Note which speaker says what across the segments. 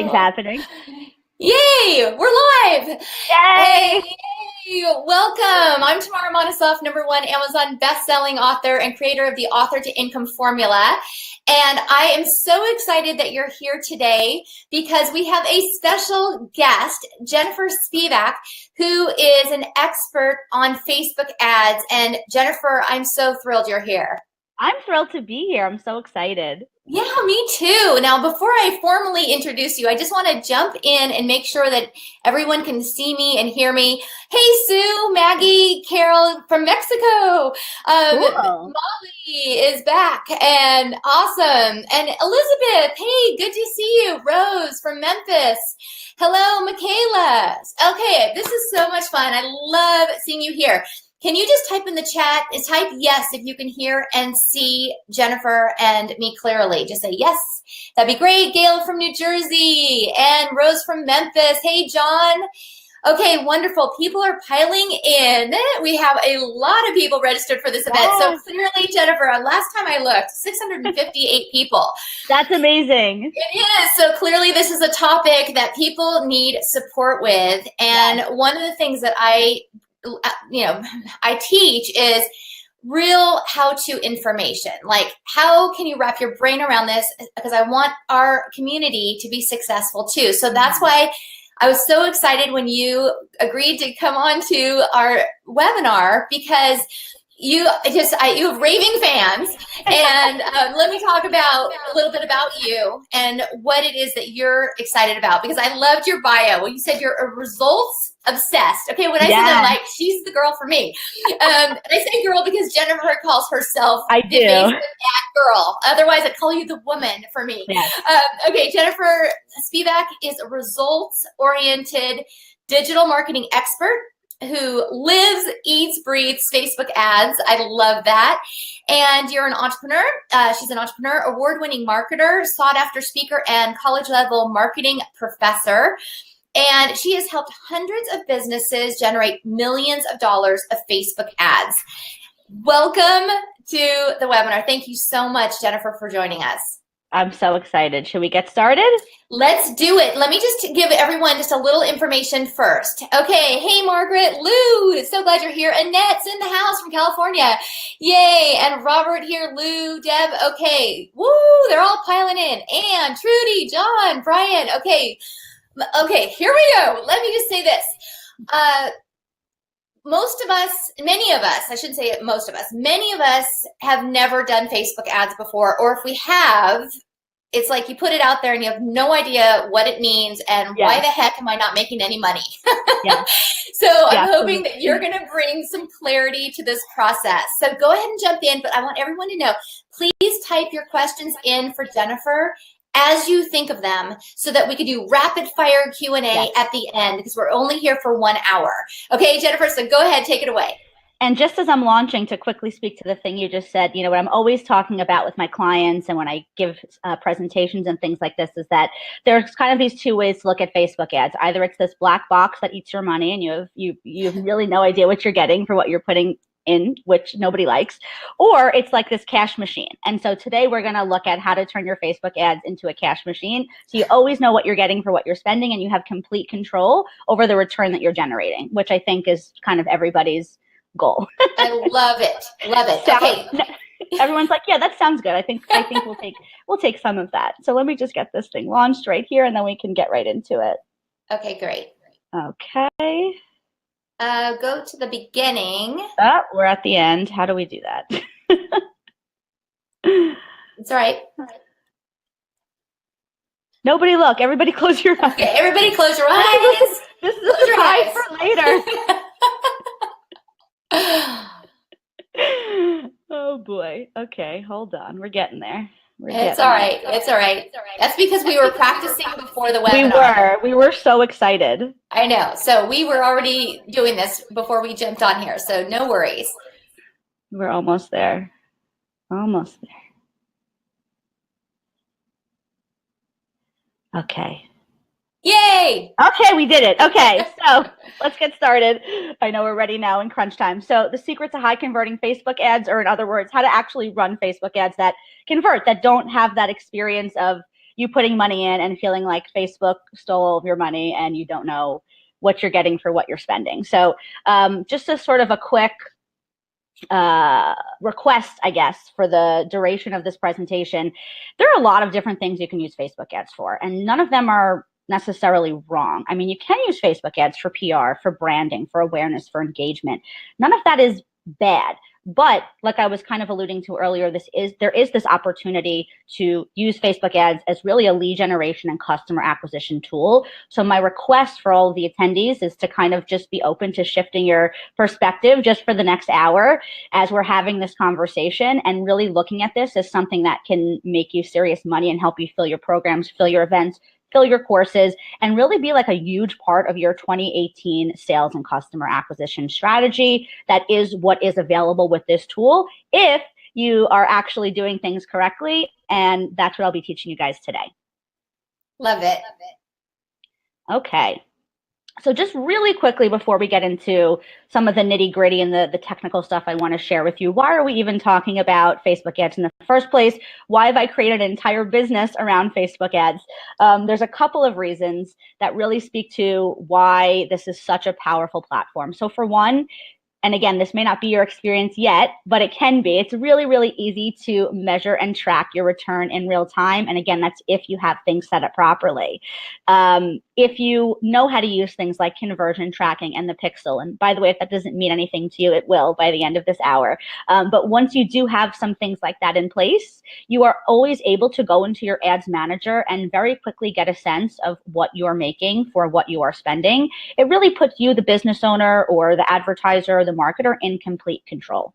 Speaker 1: Something's happening.
Speaker 2: Yay! We're live!
Speaker 1: Yay!
Speaker 2: Hey, welcome! I'm Tamara Monosoff, #1 Amazon best-selling author and creator of the Author to Income Formula. And I am so excited that you're here today because we have a special guest, Jennifer Spivak, who is an expert on Facebook ads. And Jennifer, I'm so thrilled you're here.
Speaker 1: I'm thrilled to be here. I'm so excited.
Speaker 2: Yeah, me too. Now, before I formally introduce you, I just want to jump in and make sure that everyone can see me and hear me. Hey, Sue, Maggie, Carol from Mexico.
Speaker 1: Cool.
Speaker 2: Molly is back and awesome. And Elizabeth, hey, good to see you. Rose from Memphis. Hello, Michaela. Okay, this is so much fun. I love seeing you here. Can you just type in the chat, type yes if you can hear and see Jennifer and me clearly. Just say yes. That'd be great. Gail from New Jersey and Rose from Memphis. Hey, John. Okay, wonderful. People are piling in. We have a lot of people registered for this event. So clearly, Jennifer, last time I looked, 658 people.
Speaker 1: That's amazing.
Speaker 2: It is. So clearly this is a topic that people need support with. And one of the things that I teach is real how-to information. Like, how can you wrap your brain around this? Because I want our community to be successful too. So that's why I was so excited when you agreed to come on to our webinar, because you have raving fans. And let me talk about a little bit about you and what it is that you're excited about, because I loved your bio. When you said you're a results obsessed. Okay, when I said that, I'm like, she's the girl for me. I say girl because Jennifer calls herself the Facebook ad girl. Otherwise, I'd call you the woman for me.
Speaker 1: Yes.
Speaker 2: Okay, Jennifer Spivak is a results-oriented digital marketing expert who lives, eats, breathes Facebook ads. I love that. And you're an entrepreneur. She's an entrepreneur, award-winning marketer, sought-after speaker, and college-level marketing professor. And she has helped hundreds of businesses generate millions of dollars of Facebook ads. Welcome to the webinar. Thank you so much, Jennifer, for joining us.
Speaker 1: I'm so excited. Should we get started?
Speaker 2: Let's do it. Let me just give everyone just a little information first. Okay. Hey, Margaret, Lou, so glad you're here. Annette's in the house from California. Yay. And Robert here, Lou, Deb. Okay. Woo, they're all piling in. Anne, Trudy, John, Brian. Okay. Okay, here we go. Let me just say this. Most of us, many of us, I shouldn't say it, most of us, many of us have never done Facebook ads before, or if we have, it's like you put it out there and you have no idea what it means and why the heck am I not making any money? So I'm hoping that you're going to bring some clarity to this process. So go ahead and jump in, but I want everyone to know, please type your questions in for Jennifer as you think of them, so that we could do rapid fire Q&A at the end, because we're only here for 1 hour. Okay, Jennifer, so go ahead, take it away.
Speaker 1: And just as I'm launching, to quickly speak to the thing you just said, what I'm always talking about with my clients and when I give presentations and things like this is that there's kind of these two ways to look at Facebook ads. Either it's this black box that eats your money and you have really no idea what you're getting for what you're putting in, which nobody likes, or it's like this cash machine. And so today we're going to look at how to turn your Facebook ads into a cash machine, so you always know what you're getting for what you're spending and you have complete control over the return that you're generating, which I think is kind of everybody's goal.
Speaker 2: I love it. Love it.
Speaker 1: So,
Speaker 2: okay.
Speaker 1: Everyone's like, yeah, that sounds good. I think we'll take some of that. So let me just get this thing launched right here and then we can get right into it.
Speaker 2: Okay, great.
Speaker 1: Okay.
Speaker 2: Go to the beginning.
Speaker 1: Oh, we're at the end. How do we do that?
Speaker 2: It's all right. Nobody
Speaker 1: look. Everybody close your eyes.
Speaker 2: Okay, everybody close your eyes.
Speaker 1: This is a surprise for later. Oh, boy. Okay, hold on. We're getting there.
Speaker 2: It's all right. It's all right. That's because we were practicing before the webinar.
Speaker 1: We were so excited.
Speaker 2: I know. So we were already doing this before we jumped on here. So no worries.
Speaker 1: We're almost there. Almost there. Okay.
Speaker 2: Yay!
Speaker 1: Okay, we did it. Okay, so let's get started. I know we're ready now in crunch time. So the secret to high converting Facebook ads, or in other words, how to actually run Facebook ads that convert, that don't have that experience of you putting money in and feeling like Facebook stole all of your money and you don't know what you're getting for what you're spending. So just a sort of a quick request, I guess, for the duration of this presentation. There are a lot of different things you can use Facebook ads for, and none of them are necessarily wrong. I mean, you can use Facebook ads for PR, for branding, for awareness, for engagement. None of that is bad. But like I was kind of alluding to earlier, there is this opportunity to use Facebook ads as really a lead generation and customer acquisition tool. So my request for all of the attendees is to kind of just be open to shifting your perspective just for the next hour as we're having this conversation, and really looking at this as something that can make you serious money and help you fill your programs, fill your events, fill your courses, and really be like a huge part of your 2018 sales and customer acquisition strategy. That is what is available with this tool if you are actually doing things correctly. And that's what I'll be teaching you guys today.
Speaker 2: Love it.
Speaker 1: Okay. So just really quickly before we get into some of the nitty gritty and the technical stuff I want to share with you, why are we even talking about Facebook ads in the first place? Why have I created an entire business around Facebook ads? There's a couple of reasons that really speak to why this is such a powerful platform. So for one, and again, this may not be your experience yet, but it can be. It's really, really easy to measure and track your return in real time. And again, that's if you have things set up properly. If you know how to use things like conversion tracking and the pixel, and by the way, if that doesn't mean anything to you, it will by the end of this hour. But once you do have some things like that in place, you are always able to go into your ads manager and very quickly get a sense of what you're making for what you are spending. It really puts you, the business owner or the advertiser or the marketer, in complete control.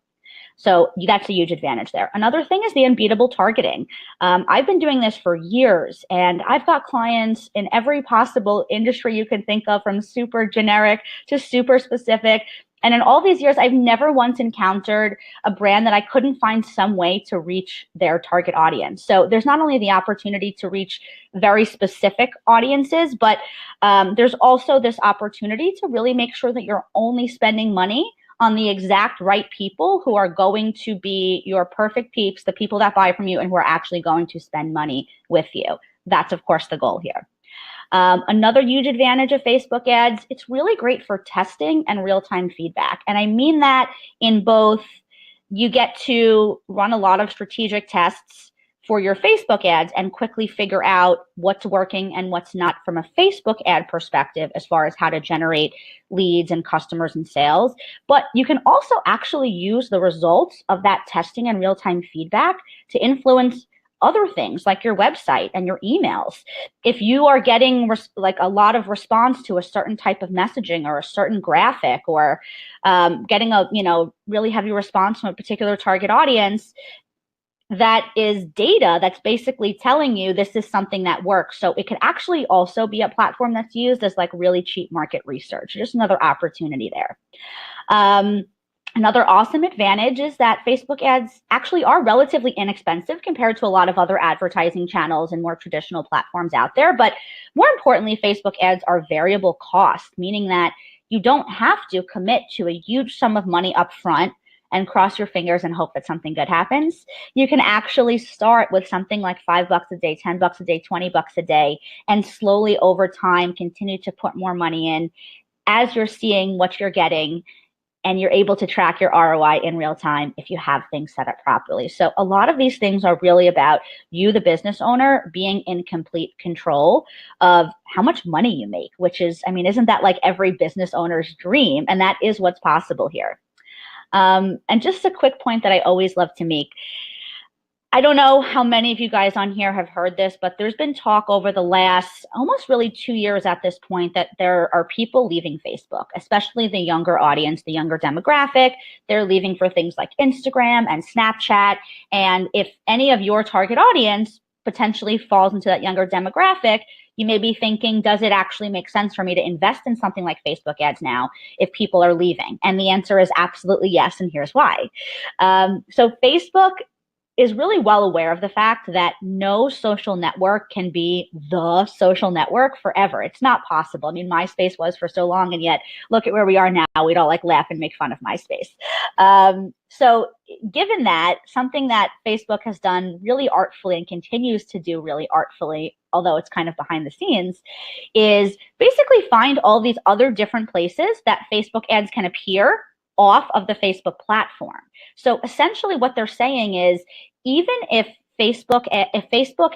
Speaker 1: So that's a huge advantage there. Another thing is the unbeatable targeting. I've been doing this for years, and I've got clients in every possible industry you can think of, from super generic to super specific. And in all these years, I've never once encountered a brand that I couldn't find some way to reach their target audience. So there's not only the opportunity to reach very specific audiences, but there's also this opportunity to really make sure that you're only spending money on the exact right people who are going to be your perfect peeps, the people that buy from you and who are actually going to spend money with you. That's, of course, the goal here. Another huge advantage of Facebook ads, it's really great for testing and real-time feedback. And I mean that in both, you get to run a lot of strategic tests for your Facebook ads and quickly figure out what's working and what's not from a Facebook ad perspective as far as how to generate leads and customers and sales. But you can also actually use the results of that testing and real-time feedback to influence other things like your website and your emails. If you are getting like a lot of response to a certain type of messaging or a certain graphic, or getting a really heavy response from a particular target audience, that is data that's basically telling you this is something that works. So it could actually also be a platform that's used as like really cheap market research. Just another opportunity there. Another awesome advantage is that Facebook ads actually are relatively inexpensive compared to a lot of other advertising channels and more traditional platforms out there. But more importantly, Facebook ads are variable cost, meaning that you don't have to commit to a huge sum of money up front and cross your fingers and hope that something good happens. You can actually start with something like $5 a day, $10 a day, $20 a day, and slowly over time continue to put more money in as you're seeing what you're getting, and you're able to track your ROI in real time if you have things set up properly. So a lot of these things are really about you, the business owner, being in complete control of how much money you make, which is, I mean, isn't that like every business owner's dream? And that is what's possible here. And just a quick point that I always love to make. I don't know how many of you guys on here have heard this, but there's been talk over the last almost really 2 years at this point that there are people leaving Facebook, especially the younger audience, the younger demographic. They're leaving for things like Instagram and Snapchat. And if any of your target audience potentially falls into that younger demographic, you may be thinking, does it actually make sense for me to invest in something like Facebook ads now if people are leaving? And the answer is absolutely yes, and here's why. So Facebook is really well aware of the fact that no social network can be the social network forever. It's not possible. I mean, MySpace was for so long, and yet look at where we are now. We'd all like laugh and make fun of MySpace. So given that, something that Facebook has done really artfully and continues to do really artfully, although it's kind of behind the scenes, is basically find all these other different places that Facebook ads can appear off of the Facebook platform. So essentially what they're saying is, even if Facebook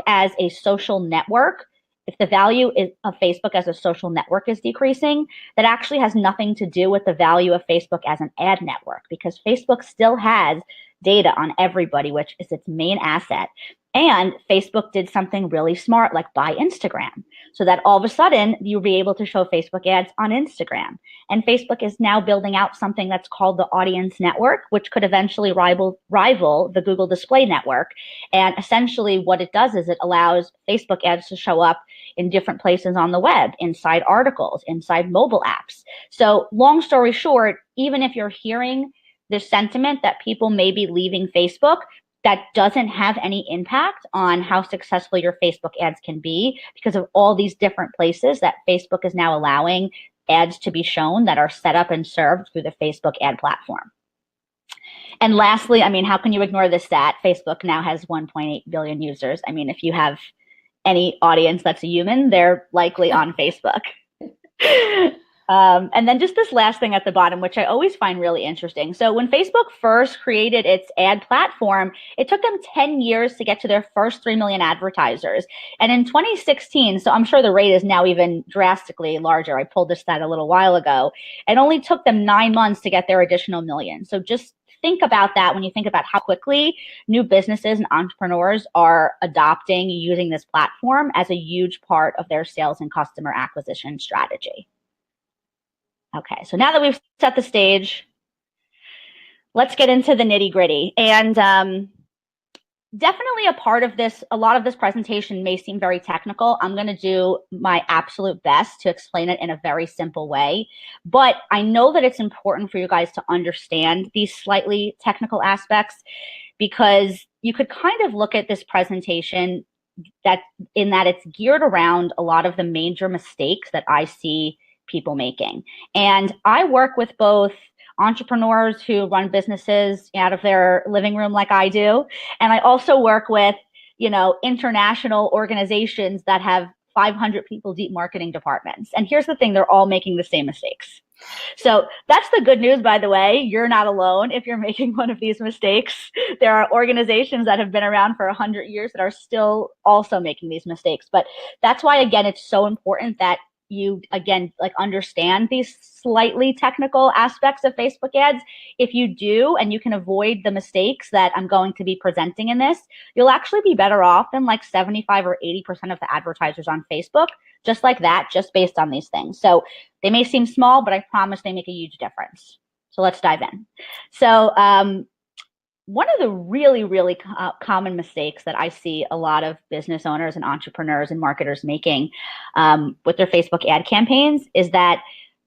Speaker 1: as a social network, if the value of Facebook as a social network is decreasing, that actually has nothing to do with the value of Facebook as an ad network, because Facebook still has data on everybody, which is its main asset. And Facebook did something really smart, like buy Instagram, so that all of a sudden you'll be able to show Facebook ads on Instagram. And Facebook is now building out something that's called the Audience Network, which could eventually rival the Google Display Network. And essentially what it does is it allows Facebook ads to show up in different places on the web, inside articles, inside mobile apps. So long story short, even if you're hearing this sentiment that people may be leaving Facebook, that doesn't have any impact on how successful your Facebook ads can be, because of all these different places that Facebook is now allowing ads to be shown that are set up and served through the Facebook ad platform. And lastly, I mean, how can you ignore this stat? Facebook now has 1.8 billion users. I mean, if you have any audience that's a human, they're likely on Facebook. And then just this last thing at the bottom, which I always find really interesting. So when Facebook first created its ad platform, it took them 10 years to get to their first 3 million advertisers. And in 2016, so I'm sure the rate is now even drastically larger. I pulled this stat a little while ago. It only took them 9 months to get their additional million. So just think about that when you think about how quickly new businesses and entrepreneurs are adopting using this platform as a huge part of their sales and customer acquisition strategy. Okay, so now that we've set the stage, let's get into the nitty gritty. And definitely a lot of this presentation may seem very technical. I'm going to do my absolute best to explain it in a very simple way. But I know that it's important for you guys to understand these slightly technical aspects, because you could kind of look at this presentation that it's geared around a lot of the major mistakes that I see people making. And I work with both entrepreneurs who run businesses out of their living room like I do, and I also work with, international organizations that have 500 people deep marketing departments. And here's the thing, they're all making the same mistakes. So that's the good news, by the way. You're not alone if you're making one of these mistakes. There are organizations that have been around for 100 years that are still also making these mistakes. But that's why, again, it's so important that you, again, understand these slightly technical aspects of Facebook ads. If you do, and you can avoid the mistakes that I'm going to be presenting in this, you'll actually be better off than 75 or 80% of the advertisers on Facebook, just like that, just based on these things. So they may seem small, but I promise they make a huge difference. So let's dive in. So one of the really, really common mistakes that I see a lot of business owners and entrepreneurs and marketers making with their Facebook ad campaigns is that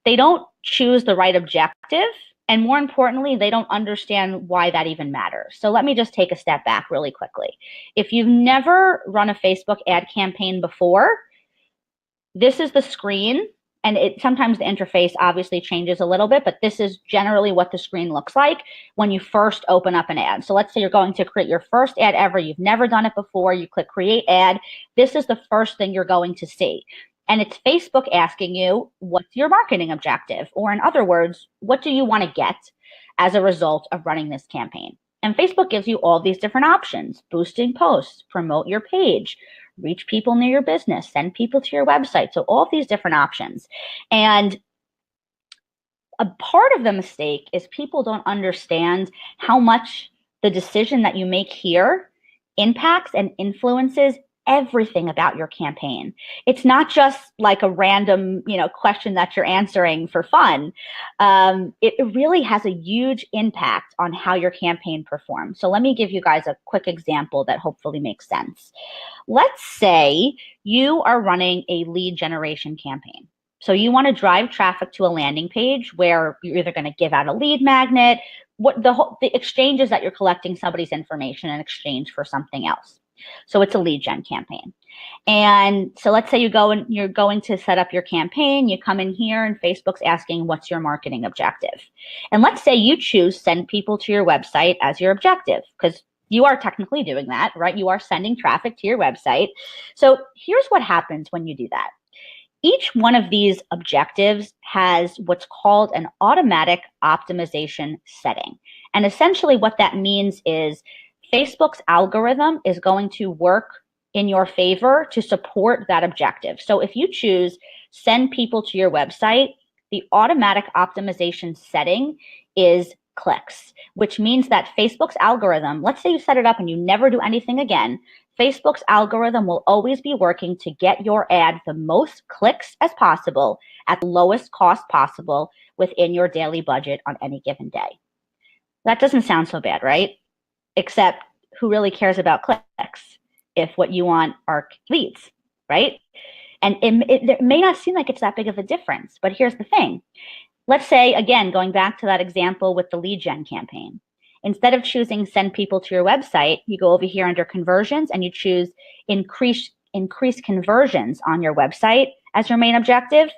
Speaker 1: they don't choose the right objective. And more importantly, they don't understand why that even matters. So let me just take a step back really quickly. If you've never run a Facebook ad campaign before, this is the screen. And sometimes the interface obviously changes a little bit, but this is generally what the screen looks like when you first open up an ad. So let's say you're going to create your first ad ever. You've never done it before. You click create ad. This is the first thing you're going to see. And it's Facebook asking you, what's your marketing objective? Or in other words, what do you want to get as a result of running this campaign? And Facebook gives you all these different options: boosting posts, promote your page, reach people near your business, send people to your website. So all of these different options. And a part of the mistake is people don't understand how much the decision that you make here impacts and influences everything about your campaign. It's not just like a random, question that you're answering for fun. It really has a huge impact on how your campaign performs. So let me give you guys a quick example that hopefully makes sense. Let's say you are running a lead generation campaign. So you want to drive traffic to a landing page where you're either going to give out a lead magnet, the exchange is that you're collecting somebody's information in exchange for something else. So it's a lead gen campaign. And so let's say you're going to set up your campaign, you come in here and Facebook's asking, what's your marketing objective? And let's say you choose send people to your website as your objective, because you are technically doing that, right? You are sending traffic to your website. So here's what happens when you do that. Each one of these objectives has what's called an automatic optimization setting. And essentially what that means is Facebook's algorithm is going to work in your favor to support that objective. So if you choose send people to your website, the automatic optimization setting is clicks, which means that Facebook's algorithm, let's say you set it up and you never do anything again, Facebook's algorithm will always be working to get your ad the most clicks as possible at the lowest cost possible within your daily budget on any given day. That doesn't sound so bad, right? Except who really cares about clicks if what you want are leads, right? And it may not seem like it's that big of a difference, but here's the thing. Let's say, again, going back to that example with the lead gen campaign, instead of choosing send people to your website, you go over here under conversions and you choose increase conversions on your website as your main objective.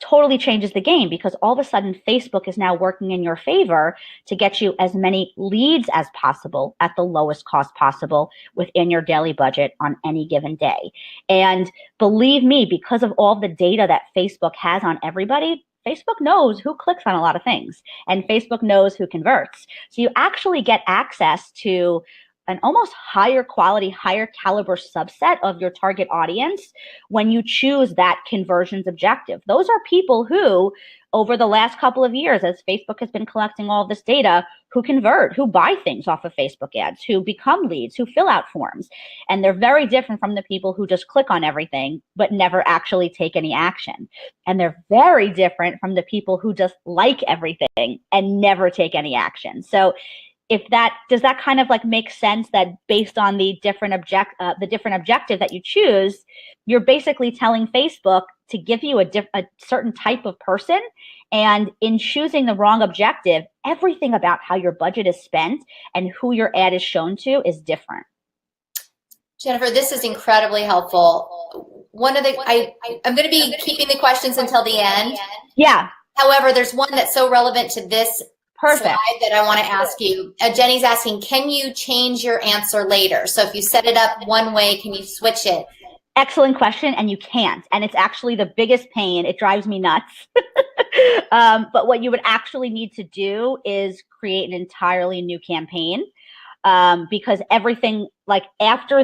Speaker 1: Totally changes the game, because all of a sudden Facebook is now working in your favor to get you as many leads as possible at the lowest cost possible within your daily budget on any given day. And believe me, because of all the data that Facebook has on everybody, Facebook knows who clicks on a lot of things, and Facebook knows who converts. So you actually get access to an almost higher quality, higher caliber subset of your target audience when you choose that conversions objective. Those are people who, over the last couple of years, as Facebook has been collecting all this data, who convert, who buy things off of Facebook ads, who become leads, who fill out forms. And they're very different from the people who just click on everything but never actually take any action. And they're very different from the people who just like everything and never take any action. So does that kind of like make sense, that based on the different objective that you choose, you're basically telling Facebook to give you a certain type of person, and in choosing the wrong objective, everything about how your budget is spent and who your ad is shown to is different.
Speaker 2: Jennifer, this is incredibly helpful. I'm going to be keeping the questions until the end.
Speaker 1: Yeah.
Speaker 2: However, there's one that's so relevant to this
Speaker 1: Perfect.
Speaker 2: slide that I want to ask you. Jenny's asking, can you change your answer later? So if you set it up one way, can you switch it?
Speaker 1: Excellent question, and you can't. And it's actually the biggest pain. It drives me nuts. But what you would actually need to do is create an entirely new campaign, because everything, like after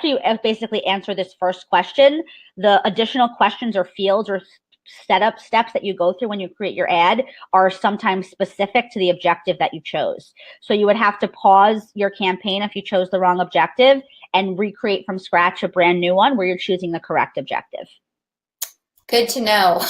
Speaker 1: you basically answer this first question, the additional questions or fields or setup steps that you go through when you create your ad are sometimes specific to the objective that you chose. So you would have to pause your campaign if you chose the wrong objective and recreate from scratch a brand new one where you're choosing the correct objective.
Speaker 2: Good to know.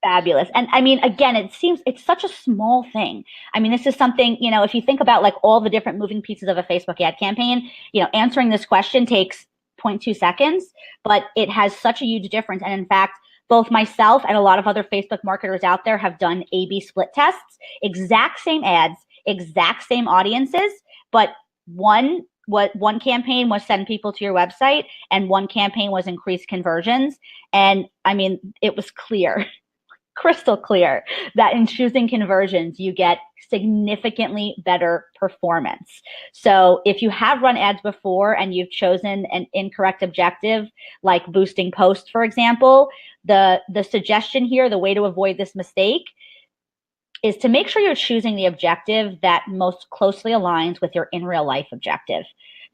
Speaker 1: Fabulous. And I mean, again, it's such a small thing. I mean, this is something, if you think about like all the different moving pieces of a Facebook ad campaign, answering this question takes 0.2 seconds, but it has such a huge difference. And in fact, both myself and a lot of other Facebook marketers out there have done A/B split tests, exact same ads, exact same audiences, but one campaign was send people to your website and one campaign was increase conversions. And I mean, it was clear, crystal clear, that in choosing conversions, you get significantly better performance. So if you have run ads before and you've chosen an incorrect objective, like boosting posts, for example, the suggestion here, the way to avoid this mistake, is to make sure you're choosing the objective that most closely aligns with your in real life objective.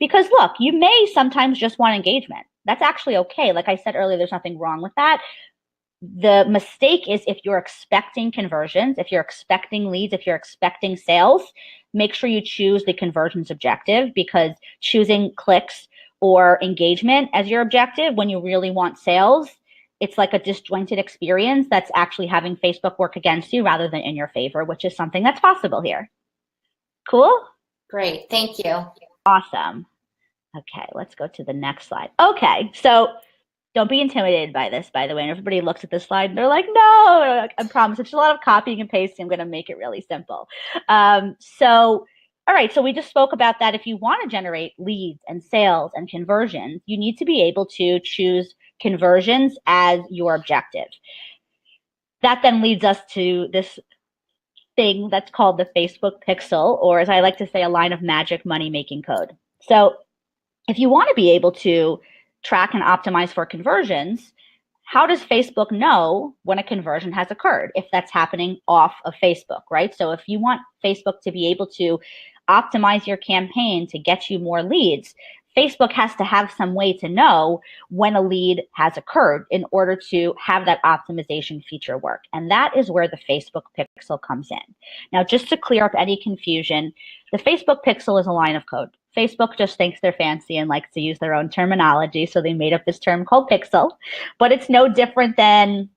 Speaker 1: Because look, you may sometimes just want engagement. That's actually okay. Like I said earlier, there's nothing wrong with that. The mistake is if you're expecting conversions, if you're expecting leads, if you're expecting sales, make sure you choose the conversions objective, because choosing clicks or engagement as your objective when you really want sales, it's like a disjointed experience that's actually having Facebook work against you rather than in your favor, which is something that's possible here. Cool?
Speaker 2: Great. Thank you.
Speaker 1: Awesome. Okay, let's go to the next slide. Okay, so don't be intimidated by this, by the way. And everybody looks at this slide and they're like, no, I promise. It's a lot of copying and pasting. I'm going to make it really simple. All right, so we just spoke about that. If you want to generate leads and sales and conversions, you need to be able to choose conversions as your objective. That then leads us to this thing that's called the Facebook pixel, or as I like to say, a line of magic money-making code. So if you want to be able to track and optimize for conversions, how does Facebook know when a conversion has occurred if that's happening off of Facebook, right? So if you want Facebook to be able to optimize your campaign to get you more leads, Facebook has to have some way to know when a lead has occurred in order to have that optimization feature work. And that is where the Facebook pixel comes in. Now, just to clear up any confusion, the Facebook pixel is a line of code. Facebook just thinks they're fancy and likes to use their own terminology, so they made up this term called pixel. But it's no different than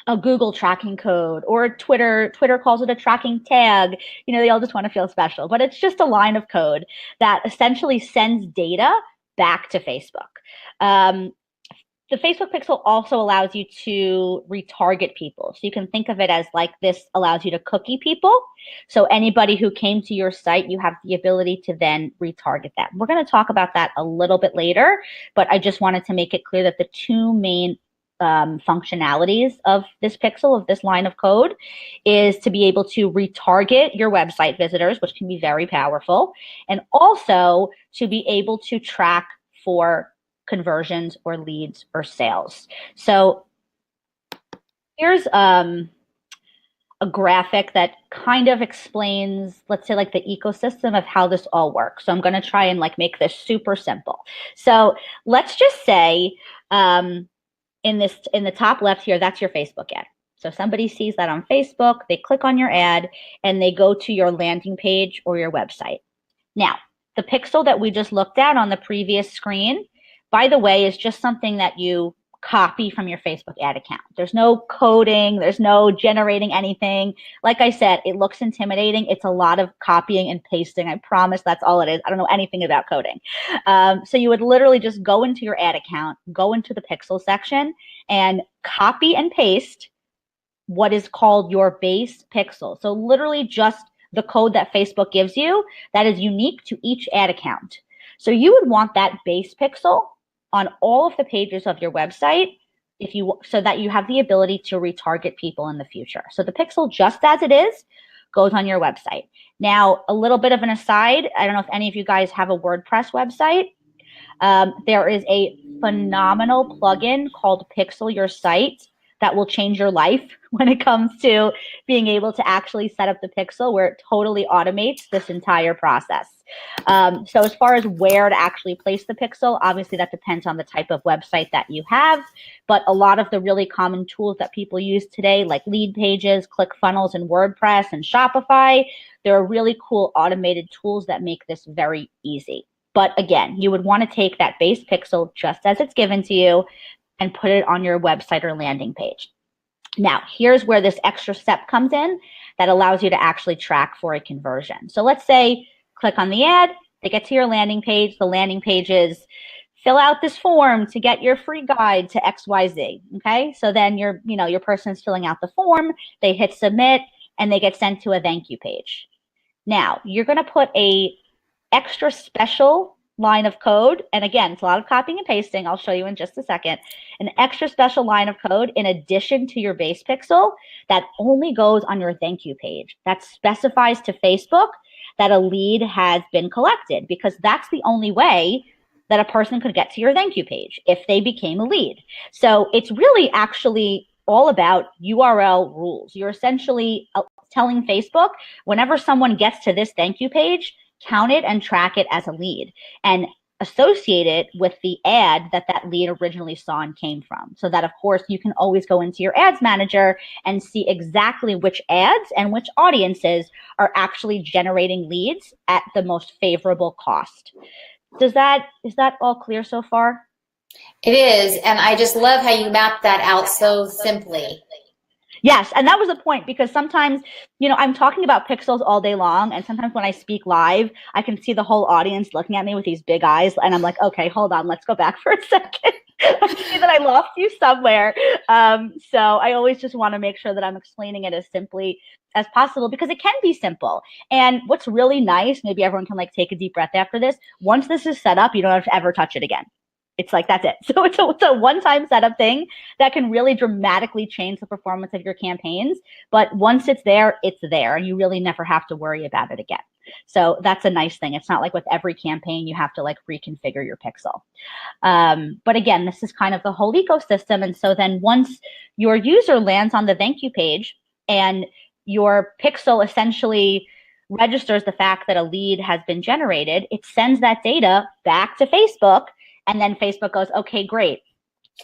Speaker 1: a Google tracking code, or Twitter calls it a tracking tag. You know, they all just want to feel special, but it's just a line of code that essentially sends data back to Facebook. The Facebook pixel also allows you to retarget people. So you can think of it as like this allows you to cookie people. So anybody who came to your site, you have the ability to then retarget them. We're going to talk about that a little bit later, but I just wanted to make it clear that the two main functionalities of this pixel, of this line of code, is to be able to retarget your website visitors, which can be very powerful, and also to be able to track for conversions or leads or sales. So here's a graphic that kind of explains, let's say, like the ecosystem of how this all works. So I'm going to try and like make this super simple. So let's just say in the top left here, that's your Facebook ad. So somebody sees that on Facebook, they click on your ad, and they go to your landing page or your website. Now, the pixel that we just looked at on the previous screen, by the way, is just something that you copy from your Facebook ad account. There's no coding, there's no generating anything. Like I said, it looks intimidating. It's a lot of copying and pasting. I promise that's all it is. I don't know anything about coding. So you would literally just go into your ad account, go into the pixel section, and copy and paste what is called your base pixel. So literally just the code that Facebook gives you that is unique to each ad account. So you would want that base pixel on all of the pages of your website so that you have the ability to retarget people in the future. So the pixel, just as it is, goes on your website. Now, a little bit of an aside, I don't know if any of you guys have a WordPress website. There is a phenomenal plugin called Pixel Your Site that will change your life when it comes to being able to actually set up the pixel, where it totally automates this entire process. So as far as where to actually place the pixel, obviously that depends on the type of website that you have, but a lot of the really common tools that people use today, like Lead Pages, ClickFunnels, and WordPress, and Shopify, there are really cool automated tools that make this very easy. But again, you would want to take that base pixel just as it's given to you and put it on your website or landing page. Now, here's where this extra step comes in that allows you to actually track for a conversion. So let's say, click on the ad, they get to your landing page. The landing page is fill out this form to get your free guide to XYZ. Okay, so then your person's filling out the form, they hit submit, and they get sent to a thank you page. Now, you're going to put a extra special line of code, and again, it's a lot of copying and pasting. I'll show you in just a second. An extra special line of code in addition to your base pixel that only goes on your thank you page. That specifies to Facebook that a lead has been collected, because that's the only way that a person could get to your thank you page if they became a lead. So it's really actually all about URL rules. You're essentially telling Facebook, whenever someone gets to this thank you page, count it and track it as a lead and associate it with the ad that lead originally saw and came from. So that, of course, you can always go into your ads manager and see exactly which ads and which audiences are actually generating leads at the most favorable cost. Is that all clear so far?
Speaker 2: It is, and I just love how you map that out so simply.
Speaker 1: Yes, and that was the point, because sometimes, I'm talking about pixels all day long, and sometimes when I speak live, I can see the whole audience looking at me with these big eyes, and I'm like, okay, hold on, let's go back for a second. I see that I lost you somewhere. So I always just want to make sure that I'm explaining it as simply as possible because it can be simple. And what's really nice, maybe everyone can like take a deep breath after this. Once this is set up, you don't have to ever touch it again. It's like, that's it. So it's a one-time setup thing that can really dramatically change the performance of your campaigns. But once it's there, and you really never have to worry about it again. So that's a nice thing. It's not like with every campaign, you have to like reconfigure your pixel. But again, this is kind of the whole ecosystem. And so then once your user lands on the thank you page and your pixel essentially registers the fact that a lead has been generated, it sends that data back to Facebook. And then Facebook goes, okay, great.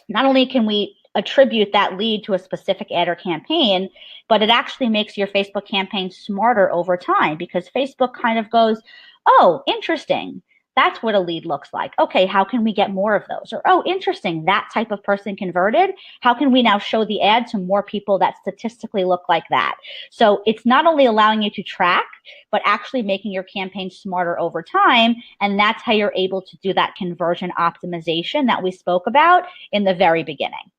Speaker 1: Not only can we attribute that lead to a specific ad or campaign, but it actually makes your Facebook campaign smarter over time because Facebook kind of goes, oh, interesting. That's what a lead looks like. Okay, how can we get more of those? Or, oh, interesting, that type of person converted. How can we now show the ad to more people that statistically look like that? So it's not only allowing you to track, but actually making your campaign smarter over time. And that's how you're able to do that conversion optimization that we spoke about in the very beginning.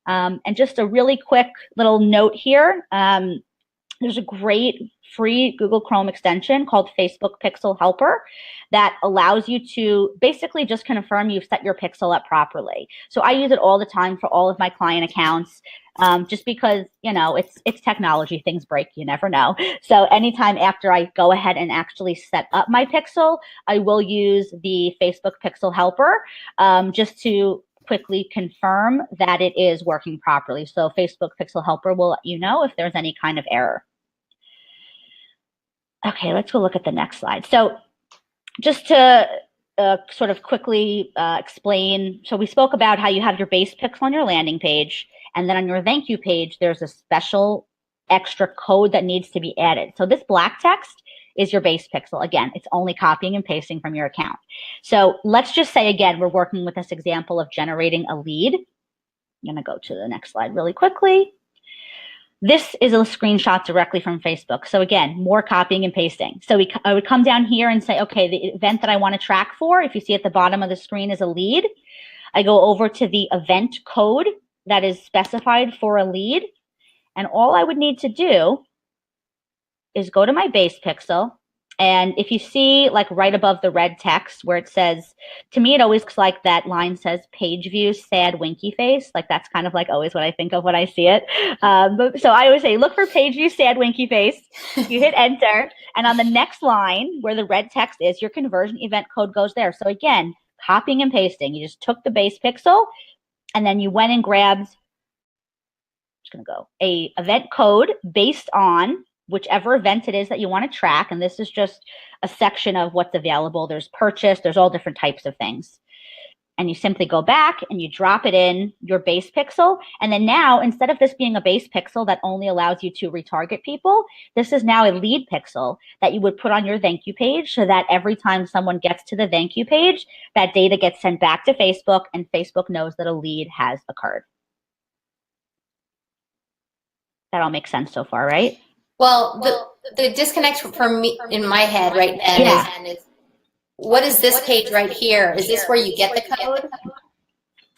Speaker 1: And just a really quick little note here. There's a great free Google Chrome extension called Facebook Pixel Helper that allows you to basically just confirm you've set your pixel up properly. So I use it all the time for all of my client accounts, just because, you know, it's technology, things break, you never know. So anytime after I go ahead and actually set up my pixel, I will use the Facebook Pixel Helper just to quickly confirm that it is working properly. So Facebook Pixel Helper will let you know if there's any kind of error. Okay, let's go look at the next slide. So just to sort of quickly explain, so we spoke about how you have your base pixel on your landing page, and then on your thank you page, there's a special extra code that needs to be added. So this black text is your base pixel. Again, it's only copying and pasting from your account. So let's just say, again, we're working with this example of generating a lead. I'm going to go to the next slide really quickly. This is a screenshot directly from Facebook. So again, more copying and pasting. So I would come down here and say, okay, the event that I want to track for, if you see at the bottom of the screen is a lead. I go over to the event code that is specified for a lead. And all I would need to do is go to my base pixel. And if you see like right above the red text where it says, to me, it always looks like that line says page view, sad, winky face. Like that's kind of like always what I think of when I see it. So I always say, look for page view, sad, winky face. You hit enter. And on the next line where the red text is, your conversion event code goes there. So again, copying and pasting. You just took the base pixel and then you went and grabbed, a event code based on whichever event it is that you want to track. And this is just a section of what's available. There's purchase, there's all different types of things. And you simply go back and you drop it in your base pixel. And then now, instead of this being a base pixel that only allows you to retarget people, this is now a lead pixel that you would put on your thank you page so that every time someone gets to the thank you page, that data gets sent back to Facebook and Facebook knows that a lead has occurred. That all makes sense so far, right?
Speaker 2: Well, the disconnect for me in my head right then is what is this page right here? Is this where you get the code?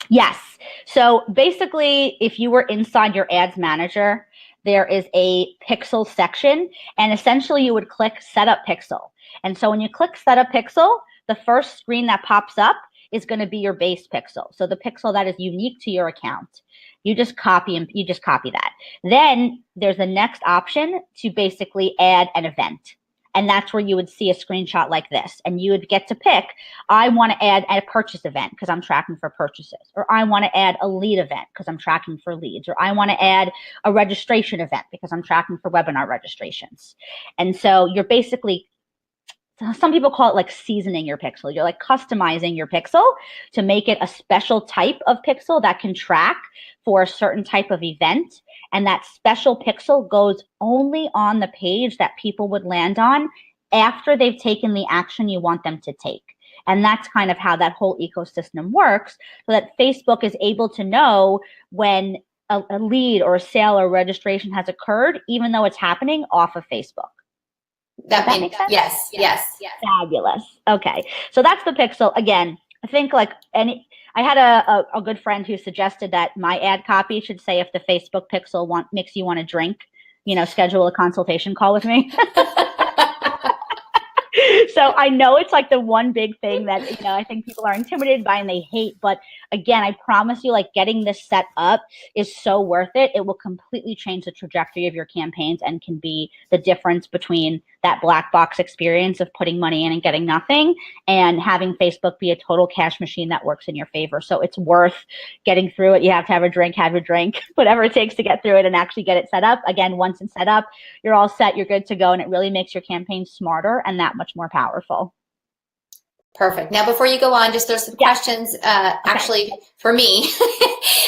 Speaker 1: Yes. So basically, if you were inside your ads manager, there is a pixel section, and essentially you would click Setup Pixel. And so when you click Setup Pixel, the first screen that pops up is going to be your base pixel. So the pixel that is unique to your account. You just copy that. Then there's the next option to basically add an event. And that's where you would see a screenshot like this. And you would get to pick, I want to add a purchase event because I'm tracking for purchases. Or I want to add a lead event because I'm tracking for leads. Or I want to add a registration event because I'm tracking for webinar registrations. And so you're basically, some people call it like seasoning your pixel. You're like customizing your pixel to make it a special type of pixel that can track for a certain type of event. And that special pixel goes only on the page that people would land on after they've taken the action you want them to take. And that's kind of how that whole ecosystem works, so that Facebook is able to know when a lead or a sale or registration has occurred, even though it's happening off of Facebook.
Speaker 2: That makes sense? Yes.
Speaker 1: Fabulous. Okay. So that's the pixel. Again, I think like I had a good friend who suggested that my ad copy should say, if the Facebook pixel makes you want to drink, schedule a consultation call with me. So I know it's like the one big thing that, I think people are intimidated by and they hate. But again, I promise you, like, getting this set up is so worth it. It will completely change the trajectory of your campaigns and can be the difference between that black box experience of putting money in and getting nothing and having Facebook be a total cash machine that works in your favor. So it's worth getting through it. You have to have a drink, whatever it takes to get through it and actually get it set up. Again, once it's set up, you're all set, you're good to go. And it really makes your campaign smarter and that much more powerful.
Speaker 2: Perfect. Now, before you go on, there's some questions actually for me.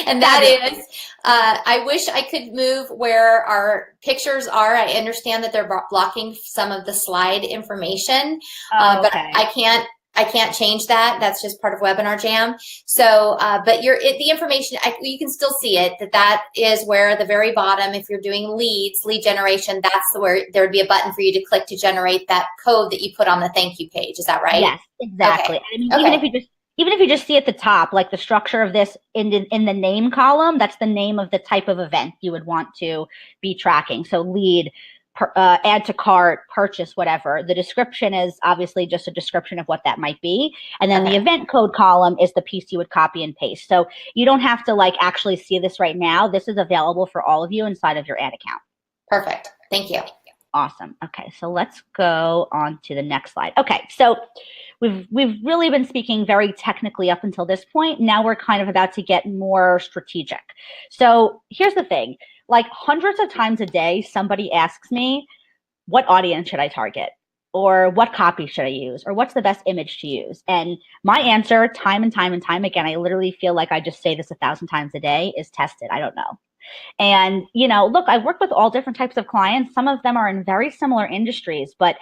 Speaker 2: And that is, I wish I could move where our pictures are. I understand that they're blocking some of the slide information, but I can't change that. That's just part of Webinar Jam. So, but the information, you can still see it, that is where the very bottom, if you're doing lead generation, that's where there would be a button for you to click to generate that code that you put on the thank you page. Is that right?
Speaker 1: Yes, exactly. Okay. I mean, even if you just see at the top, like the structure of this in the name column, that's the name of the type of event you would want to be tracking. So lead, add to cart, purchase, whatever. The description is obviously just a description of what that might be. And then the event code column is the piece you would copy and paste. So you don't have to like actually see this right now. This is available for all of you inside of your ad account.
Speaker 2: Perfect. Thank you.
Speaker 1: Awesome. Okay, so let's go on to the next slide. Okay, so we've really been speaking very technically up until this point. Now we're kind of about to get more strategic. So here's the thing. Like hundreds of times a day, somebody asks me, what audience should I target? Or what copy should I use? Or what's the best image to use? And my answer, time and time and time again, I literally feel like I just say this 1,000 times a day, is test it. I don't know. And, look, I work with all different types of clients. Some of them are in very similar industries, but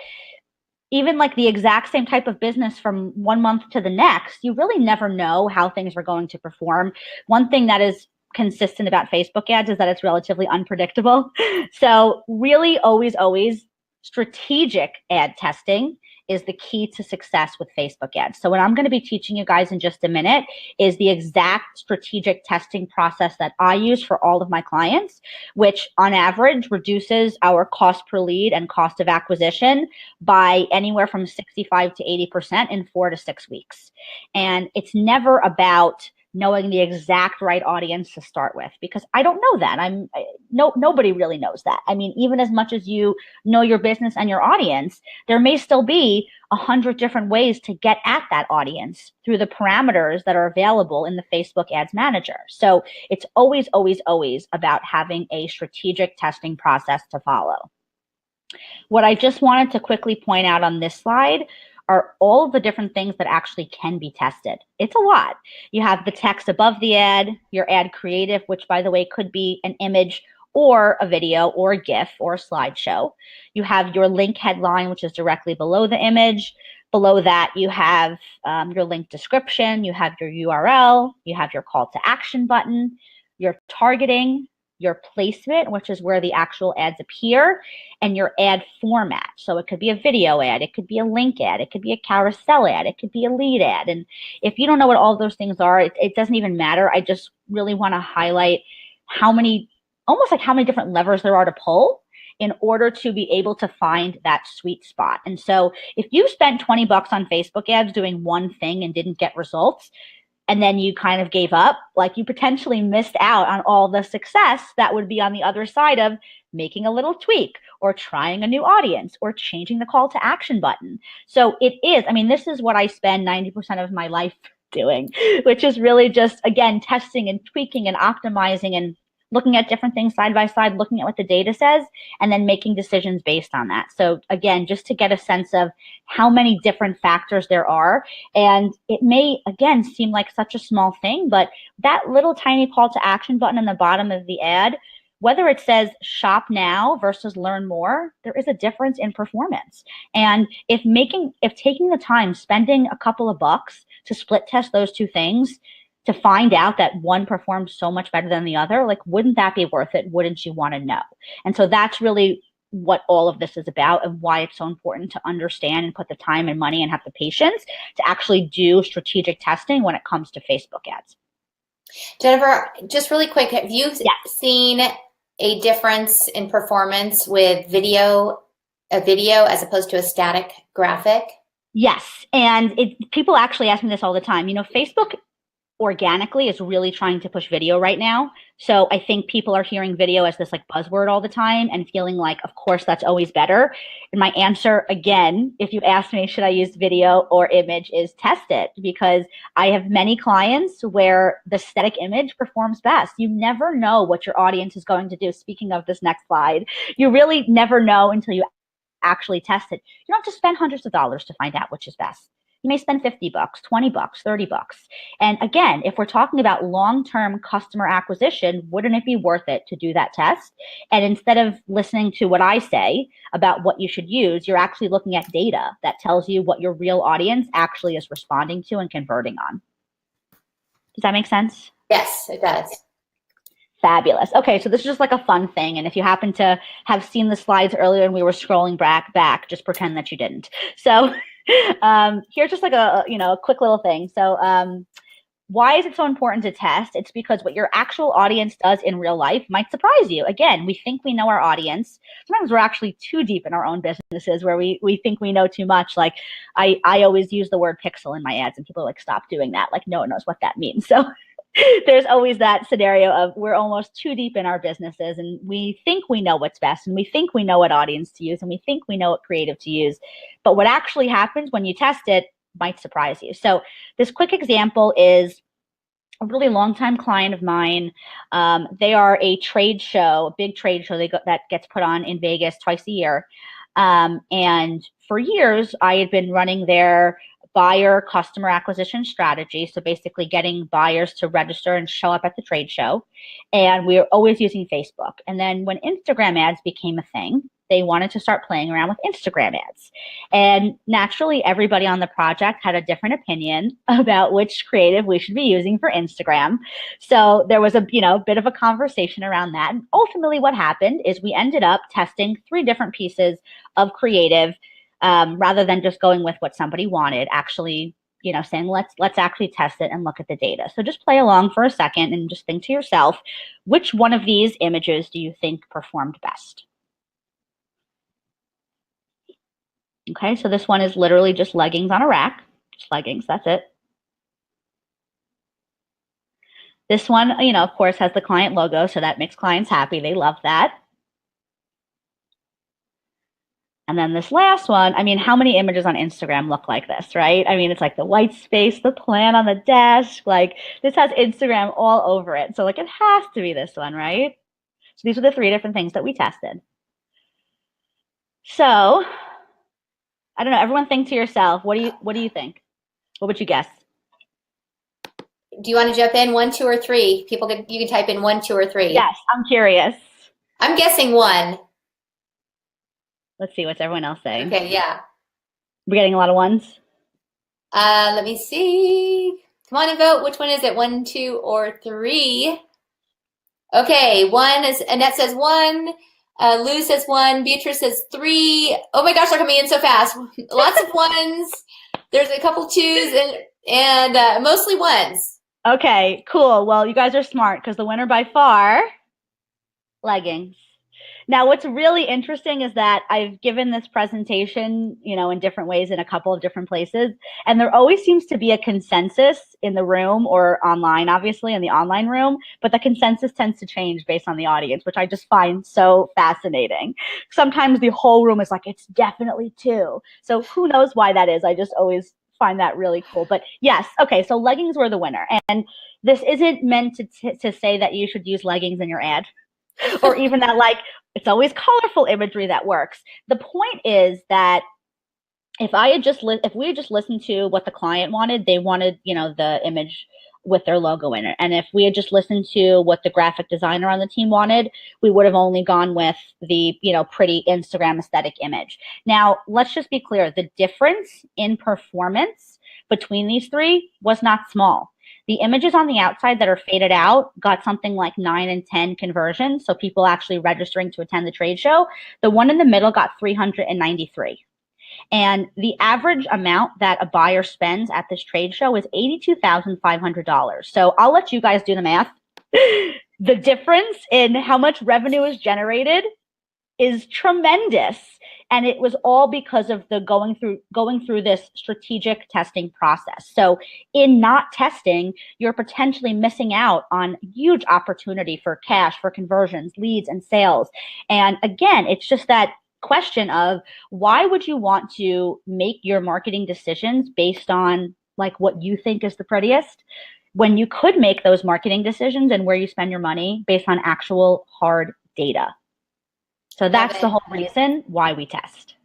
Speaker 1: even like the exact same type of business from one month to the next, you really never know how things are going to perform. One thing that is consistent about Facebook ads is that it's relatively unpredictable. So really always strategic ad testing is the key to success with Facebook ads. So what I'm going to be teaching you guys in just a minute is the exact strategic testing process that I use for all of my clients, which on average reduces our cost per lead and cost of acquisition by anywhere from 65 to 80% in 4 to 6 weeks. And it's never about knowing the exact right audience to start with, because I don't know that. Nobody really knows that. I mean, even as much as you know your business and your audience, there may still be 100 different ways to get at that audience through the parameters that are available in the Facebook Ads Manager. So it's always about having a strategic testing process to follow. What I just wanted to quickly point out on this slide are all of the different things that actually can be tested. It's a lot. You have the text above the ad, your ad creative, which by the way could be an image or a video or a GIF or a slideshow. You have your link headline, which is directly below the image. Below that, you have your link description, you have your URL, you have your call to action button, your targeting, your placement, which is where the actual ads appear, and your ad format. So it could be a video ad, it could be a link ad, it could be a carousel ad, it could be a lead ad. And if you don't know what all those things are, it doesn't even matter. I just really want to highlight how many different levers there are to pull in order to be able to find that sweet spot. And so if you spent $20 on Facebook ads doing one thing and didn't get results, and then you kind of gave up, like you potentially missed out on all the success that would be on the other side of making a little tweak or trying a new audience or changing the call to action button. So this is what I spend 90% of my life doing, which is really just, again, testing and tweaking and optimizing and looking at different things side by side, looking at what the data says, and then making decisions based on that. So again, just to get a sense of how many different factors there are. And it may, again, seem like such a small thing, but that little tiny call to action button in the bottom of the ad, whether it says shop now versus learn more, there is a difference in performance. And if taking the time, spending a couple of bucks to split test those two things, to find out that one performs so much better than the other, like, wouldn't that be worth it? Wouldn't you want to know? And so that's really what all of this is about and why it's so important to understand and put the time and money and have the patience to actually do strategic testing when it comes to Facebook ads.
Speaker 2: Jennifer, just really quick, have you seen a difference in performance with a video as opposed to a static graphic?
Speaker 1: Yes. And people actually ask me this all the time. Facebook organically is really trying to push video right now. So I think people are hearing video as this like buzzword all the time and feeling like, of course, that's always better. And my answer, again, if you ask me, should I use video or image, is test it, because I have many clients where the static image performs best. You never know what your audience is going to do. Speaking of this next slide, you really never know until you actually test it. You don't have to spend hundreds of dollars to find out which is best. You may spend $50, $20, $30. And again, if we're talking about long-term customer acquisition, wouldn't it be worth it to do that test? And instead of listening to what I say about what you should use, you're actually looking at data that tells you what your real audience actually is responding to and converting on. Does that make sense?
Speaker 2: Yes, it does.
Speaker 1: Fabulous. Okay, so this is just like a fun thing. And if you happen to have seen the slides earlier and we were scrolling back, just pretend that you didn't. So here's just like a quick little thing. So why is it so important to test? It's because what your actual audience does in real life might surprise you. Again, we think we know our audience. Sometimes we're actually too deep in our own businesses where we think we know too much. Like I always use the word pixel in my ads and people are like, stop doing that. Like no one knows what that means. So there's always that scenario of we're almost too deep in our businesses and we think we know what's best and we think we know what audience to use and we think we know what creative to use. But what actually happens when you test it might surprise you. So this quick example is a really longtime client of mine. They are a trade show, a big trade show that gets put on in Vegas twice a year. And for years, I had been running their buyer customer acquisition strategy. So basically getting buyers to register and show up at the trade show. And we were always using Facebook. And then when Instagram ads became a thing, they wanted to start playing around with Instagram ads. And naturally, everybody on the project had a different opinion about which creative we should be using for Instagram. So there was a bit of a conversation around that. And ultimately what happened is we ended up testing 3 different pieces of creative rather than just going with what somebody wanted, actually, saying, let's actually test it and look at the data. So just play along for a second and just think to yourself, which one of these images do you think performed best? Okay, so this one is literally just leggings on a rack. Just leggings, that's it. This one, of course, has the client logo, so that makes clients happy. They love that. And then this last one, how many images on Instagram look like this, right? It's like the white space, the plan on the desk, like this has Instagram all over it. So like it has to be this one, right? So these are the 3 different things that we tested. So I don't know, everyone think to yourself, what do you think? What would you guess?
Speaker 2: Do you want to jump in 1, 2, or 3? You can type in 1, 2, or 3.
Speaker 1: Yes, I'm curious.
Speaker 2: I'm guessing 1.
Speaker 1: Let's see, what's everyone else saying?
Speaker 2: Okay, yeah.
Speaker 1: We're getting a lot of ones.
Speaker 2: Let me see. Come on and vote. Which one is it? 1, 2, or 3? Okay, 1 is Annette says 1. Lou says 1. Beatrice says 3. Oh my gosh, they're coming in so fast. Lots of 1s. There's a couple 2s and mostly 1s.
Speaker 1: Okay, cool. Well, you guys are smart because the winner by far, leggings. Now, what's really interesting is that I've given this presentation, in different ways in a couple of different places, and there always seems to be a consensus in the room or online, obviously in the online room, but the consensus tends to change based on the audience, which I just find so fascinating. Sometimes the whole room is like, it's definitely 2. So who knows why that is? I just always find that really cool. But yes, okay, so leggings were the winner. And this isn't meant to say that you should use leggings in your ad or even that like it's always colorful imagery that works. The point is that if we had just listened to what the client wanted, they wanted, the image with their logo in it. And if we had just listened to what the graphic designer on the team wanted, we would have only gone with the, pretty Instagram aesthetic image. Now, let's just be clear. The difference in performance between these 3 was not small. The images on the outside that are faded out got something like 9 and 10 conversions, so people actually registering to attend the trade show. The one in the middle got 393. And the average amount that a buyer spends at this trade show is $82,500. So I'll let you guys do the math. The difference in how much revenue is generated is tremendous. And it was all because of the going through this strategic testing process. So in not testing, you're potentially missing out on huge opportunity for cash, for conversions, leads, and sales. And again, it's just that question of why would you want to make your marketing decisions based on like what you think is the prettiest, when you could make those marketing decisions and where you spend your money based on actual hard data. So that's the whole reason why we test.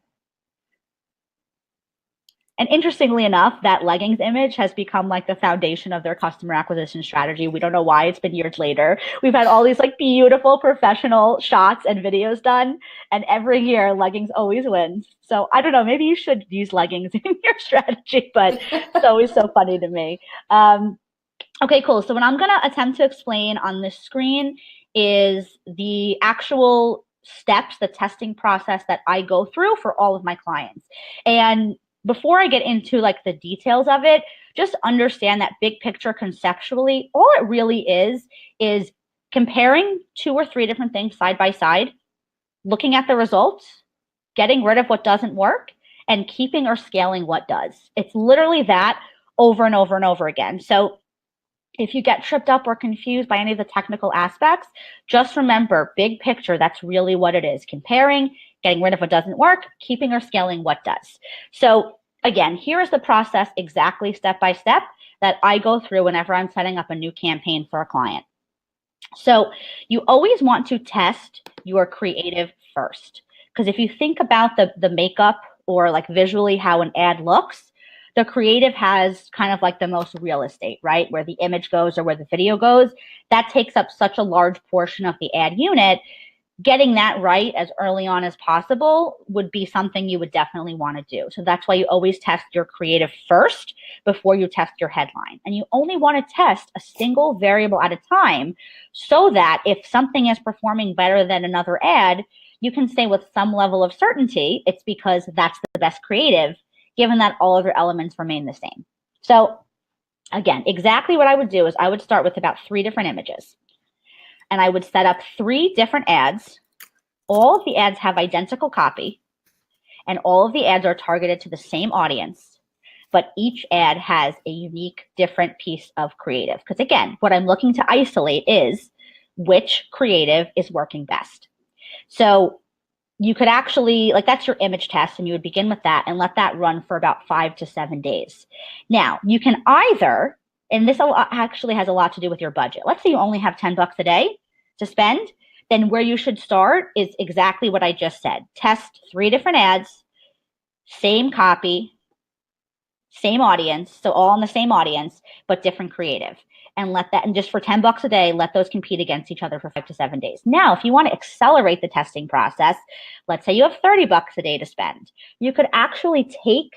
Speaker 1: And interestingly enough, that leggings image has become like the foundation of their customer acquisition strategy. We don't know why. It's been years later. We've had all these like beautiful professional shots and videos done. And every year, leggings always wins. So I don't know, maybe you should use leggings in your strategy, but it's always so funny to me. Okay, cool. So what I'm going to attempt to explain on this screen is the actual steps, the testing process that I go through for all of my clients. And before I get into like the details of it, just understand that big picture conceptually, all it really is comparing 2 or 3 different things side by side, looking at the results, getting rid of what doesn't work, and keeping or scaling what does. It's literally that over and over and over again. So if you get tripped up or confused by any of the technical aspects, just remember, big picture, that's really what it is. Comparing, getting rid of what doesn't work, keeping or scaling what does. So again, here is the process exactly step by step that I go through whenever I'm setting up a new campaign for a client. So you always want to test your creative first. Because if you think about the makeup or like visually how an ad looks, the creative has kind of like the most real estate, right? Where the image goes or where the video goes, that takes up such a large portion of the ad unit. Getting that right as early on as possible would be something you would definitely want to do. So that's why you always test your creative first before you test your headline. And you only want to test a single variable at a time so that if something is performing better than another ad, you can say with some level of certainty it's because that's the best creative, given that all other elements remain the same. So again, exactly what I would do is I would start with about 3 different images. And I would set up 3 different ads. All of the ads have identical copy, and all of the ads are targeted to the same audience, but each ad has a unique, different piece of creative. Because again, what I'm looking to isolate is which creative is working best. So you could actually, like that's your image test, and you would begin with that and let that run for about 5 to 7 days. Now, you can either, and this actually has a lot to do with your budget. Let's say you only have $10 a day to spend, then where you should start is exactly what I just said. Test 3 different ads, same copy, same audience, so all in the same audience, but different creative. And let that, and just for $10 a day, let those compete against each other for 5 to 7 days. Now, if you want to accelerate the testing process, let's say you have $30 a day to spend. You could actually take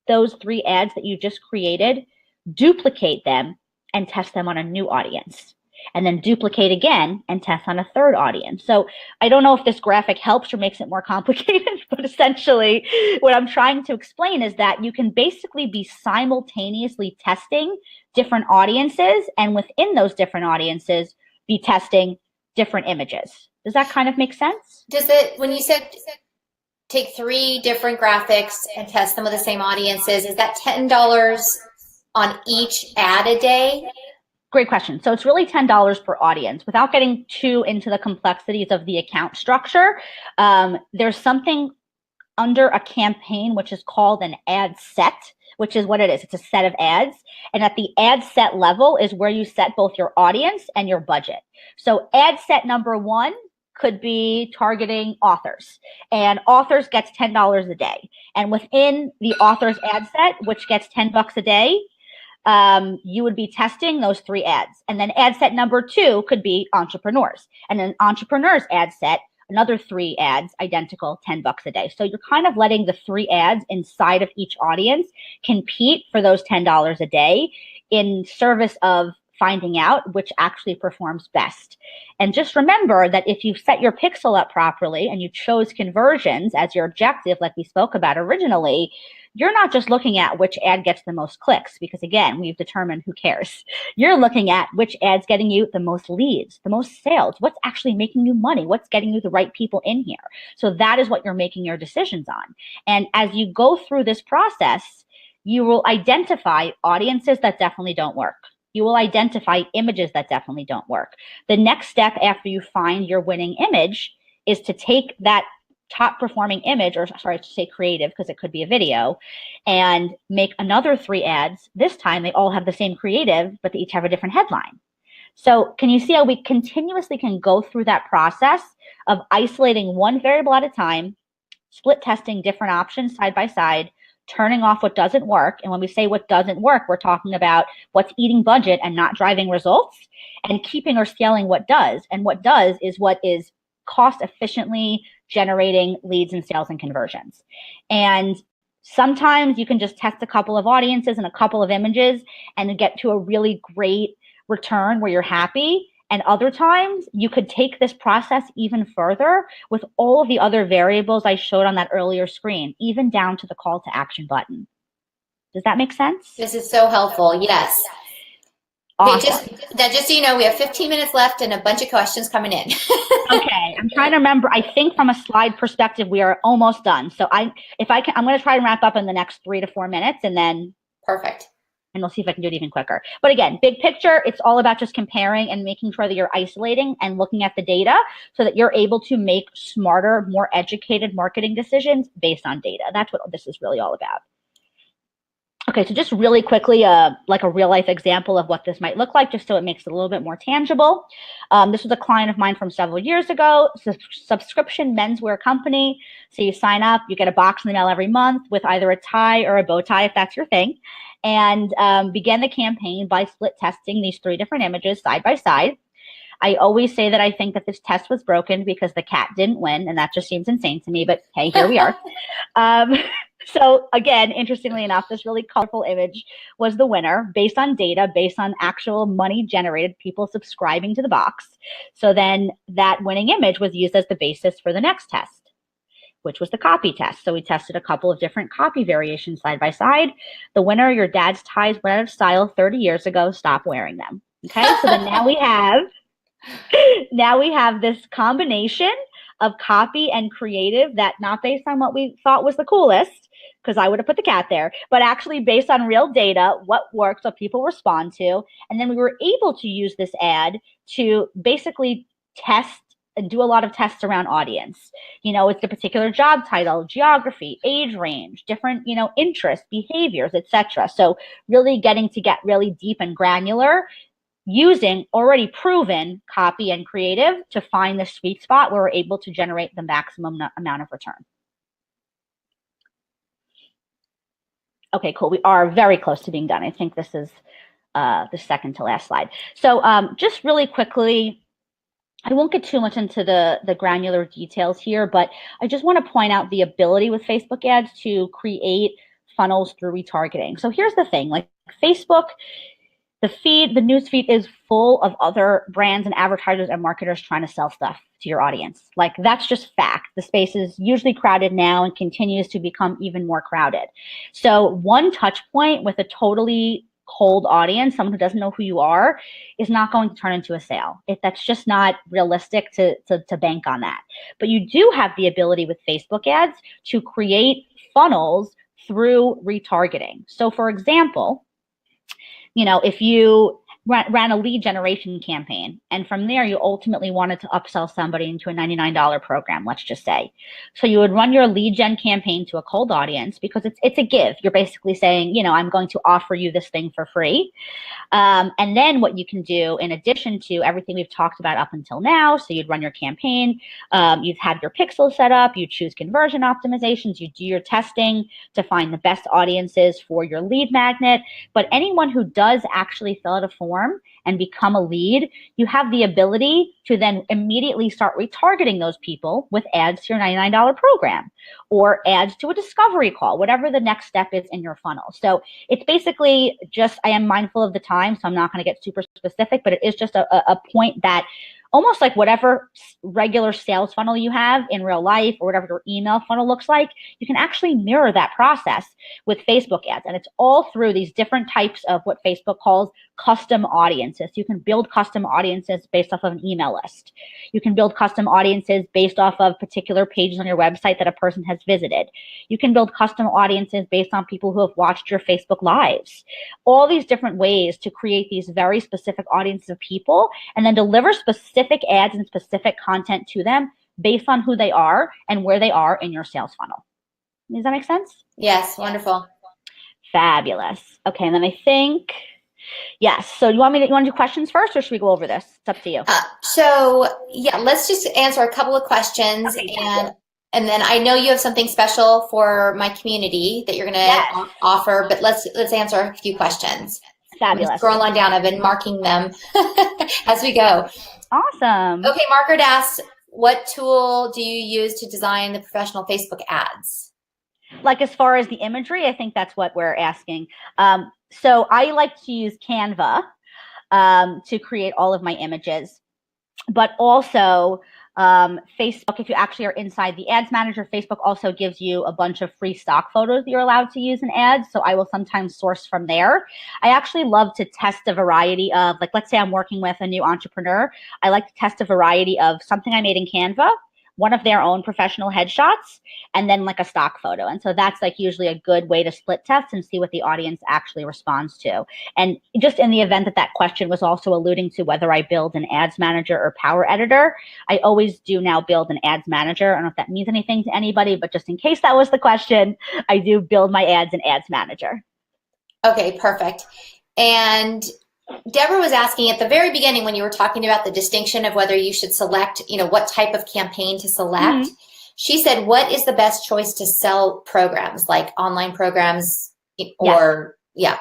Speaker 1: those 3 ads that you just created, duplicate them, and test them on a new audience. And then duplicate again and test on a third audience. So I don't know if this graphic helps or makes it more complicated, but essentially what I'm trying to explain is that you can basically be simultaneously testing different audiences, and within those different audiences, be testing different images. Does that kind of make sense?
Speaker 2: Does it, when you said take 3 different graphics and test them with the same audiences, is that $10 on each ad a day?
Speaker 1: Great question. So it's really $10 per audience. Without getting too into the complexities of the account structure, there's something under a campaign which is called an ad set, which is what it is. It's a set of ads. And at the ad set level is where you set both your audience and your budget. So ad set number 1 could be targeting authors, and authors gets $10 a day. And within the authors ad set, which gets $10 a day, you would be testing those 3 ads. And then ad set number 2 could be entrepreneurs. And then entrepreneurs ad set, another 3 ads, identical, $10 a day. So you're kind of letting the 3 ads inside of each audience compete for those $10 a day, in service of finding out which actually performs best. And just remember that if you set your pixel up properly and you chose conversions as your objective, like we spoke about originally, you're not just looking at which ad gets the most clicks, because again, we've determined who cares. You're looking at which ad's getting you the most leads, the most sales, what's actually making you money, what's getting you the right people in here. So that is what you're making your decisions on. And as you go through this process, you will identify audiences that definitely don't work. You will identify images that definitely don't work. The next step after you find your winning image is to take that top performing image, or sorry, to say creative, because it could be a video, and make another 3 ads. This time they all have the same creative, but they each have a different headline. So can you see how we continuously can go through that process of isolating one variable at a time, split testing different options side by side, turning off what doesn't work. And when we say what doesn't work, we're talking about what's eating budget and not driving results, and keeping or scaling what does. And what does is what is cost efficiently generating leads and sales and conversions. And sometimes you can just test a couple of audiences and a couple of images and get to a really great return where you're happy. And other times you could take this process even further with all of the other variables I showed on that earlier screen, even down to the call to action button. Does that make sense?
Speaker 2: This is so helpful. Yes.
Speaker 1: Awesome.
Speaker 2: Okay, just so you know, we have 15 minutes left and a bunch of questions coming in.
Speaker 1: Okay, I'm trying to remember. I think from a slide perspective, we are almost done. So I'm going to try and wrap up in the next 3 to 4 minutes, and then
Speaker 2: perfect.
Speaker 1: And we'll see if I can do it even quicker. But again, big picture, it's all about just comparing and making sure that you're isolating and looking at the data so that you're able to make smarter, more educated marketing decisions based on data. That's what this is really all about. Okay, so just really quickly, like a real life example of what this might look like, just so it makes it a little bit more tangible. This was a client of mine from several years ago, subscription menswear company. So you sign up, you get a box in the mail every month with either a tie or a bow tie, if that's your thing, and began the campaign by split testing these 3 different images side by side. I always say that I think that this test was broken because the cat didn't win, and that just seems insane to me, but hey, here we are. So again, interestingly enough, this really colorful image was the winner based on data, based on actual money generated, people subscribing to the box. So then that winning image was used as the basis for the next test, which was the copy test. So we tested a couple of different copy variations side by side. The winner, your dad's ties went out of style 30 years ago, stop wearing them. Okay, so then now we have this combination of copy and creative that not based on what we thought was the coolest, because I would have put the cat there, but actually based on real data, what works, what people respond to. And then we were able to use this ad to basically test and do a lot of tests around audience. You know, it's the particular job title, geography, age range, different, you know, interests, behaviors, etc. So really getting to get really deep and granular using already proven copy and creative to find the sweet spot where we're able to generate the maximum amount of return. Okay, cool. We are very close to being done. I think this is the second to last slide. So just really quickly, I won't get too much into the granular details here, but I just want to point out the ability with Facebook ads to create funnels through retargeting. So here's the thing, like Facebook, the news feed is full of other brands and advertisers and marketers trying to sell stuff to your audience. Like, that's just fact. The space is usually crowded now and continues to become even more crowded. So one touch point with a totally cold audience, someone who doesn't know who you are, is not going to turn into a sale. That's just not realistic to bank on that. But you do have the ability with Facebook ads to create funnels through retargeting. So for example, you know, if you ran a lead generation campaign and from there you ultimately wanted to upsell somebody into a $99 program, let's just say. So you would run your lead gen campaign to a cold audience because it's a give. You're basically saying, you know, I'm going to offer you this thing for free. And then what you can do in addition to everything we've talked about up until now, so you'd run your campaign, you've had your pixels set up, you choose conversion optimizations, you do your testing to find the best audiences for your lead magnet. But anyone who does actually fill out a form warm and become a lead, you have the ability to then immediately start retargeting those people with ads to your $99 program or ads to a discovery call, whatever the next step is in your funnel. So it's basically just, I am mindful of the time, so I'm not going to get super specific, but it is just a point that almost like whatever regular sales funnel you have in real life or whatever your email funnel looks like, you can actually mirror that process with Facebook ads. And it's all through these different types of what Facebook calls custom audiences. You can build custom audiences based off of an email list. You can build custom audiences based off of particular pages on your website that a person has visited. You can build custom audiences based on people who have watched your Facebook lives. All these different ways to create these very specific audiences of people and then deliver specific ads and specific content to them based on who they are and where they are in your sales funnel. Does that make sense?
Speaker 2: Yes, wonderful.
Speaker 1: Fabulous. Okay, and then I think, yes. So you want to do questions first, or should we go over this? It's up to you.
Speaker 2: So yeah, let's just answer a couple of questions,
Speaker 1: Okay,
Speaker 2: and then I know you have something special for my community that you're going to offer, but let's answer a few questions.
Speaker 1: Fabulous.
Speaker 2: Scroll on down. I've been marking them as we go.
Speaker 1: Awesome.
Speaker 2: Okay, Margaret asks, what tool do you use to design the professional Facebook ads?
Speaker 1: Like as far as the imagery, I think that's what we're asking. So I like to use Canva to create all of my images, but also Facebook, if you actually are inside the ads manager, Facebook also gives you a bunch of free stock photos that you're allowed to use in ads. So I will sometimes source from there. I actually love to test a variety of, like, let's say I'm working with a new entrepreneur. I like to test a variety of something I made in Canva, one of their own professional headshots, and then like a stock photo. And so that's like usually a good way to split test and see what the audience actually responds to. And just in the event that that question was also alluding to whether I build an ads manager or power editor, I always do now build an ads manager. I don't know if that means anything to anybody, but just in case that was the question, I do build my ads in ads manager.
Speaker 2: Okay, perfect. And Deborah was asking at the very beginning when you were talking about the distinction of whether you should select, what type of campaign to select. Mm-hmm. She said, what is the best choice to sell programs, like online programs or, yeah.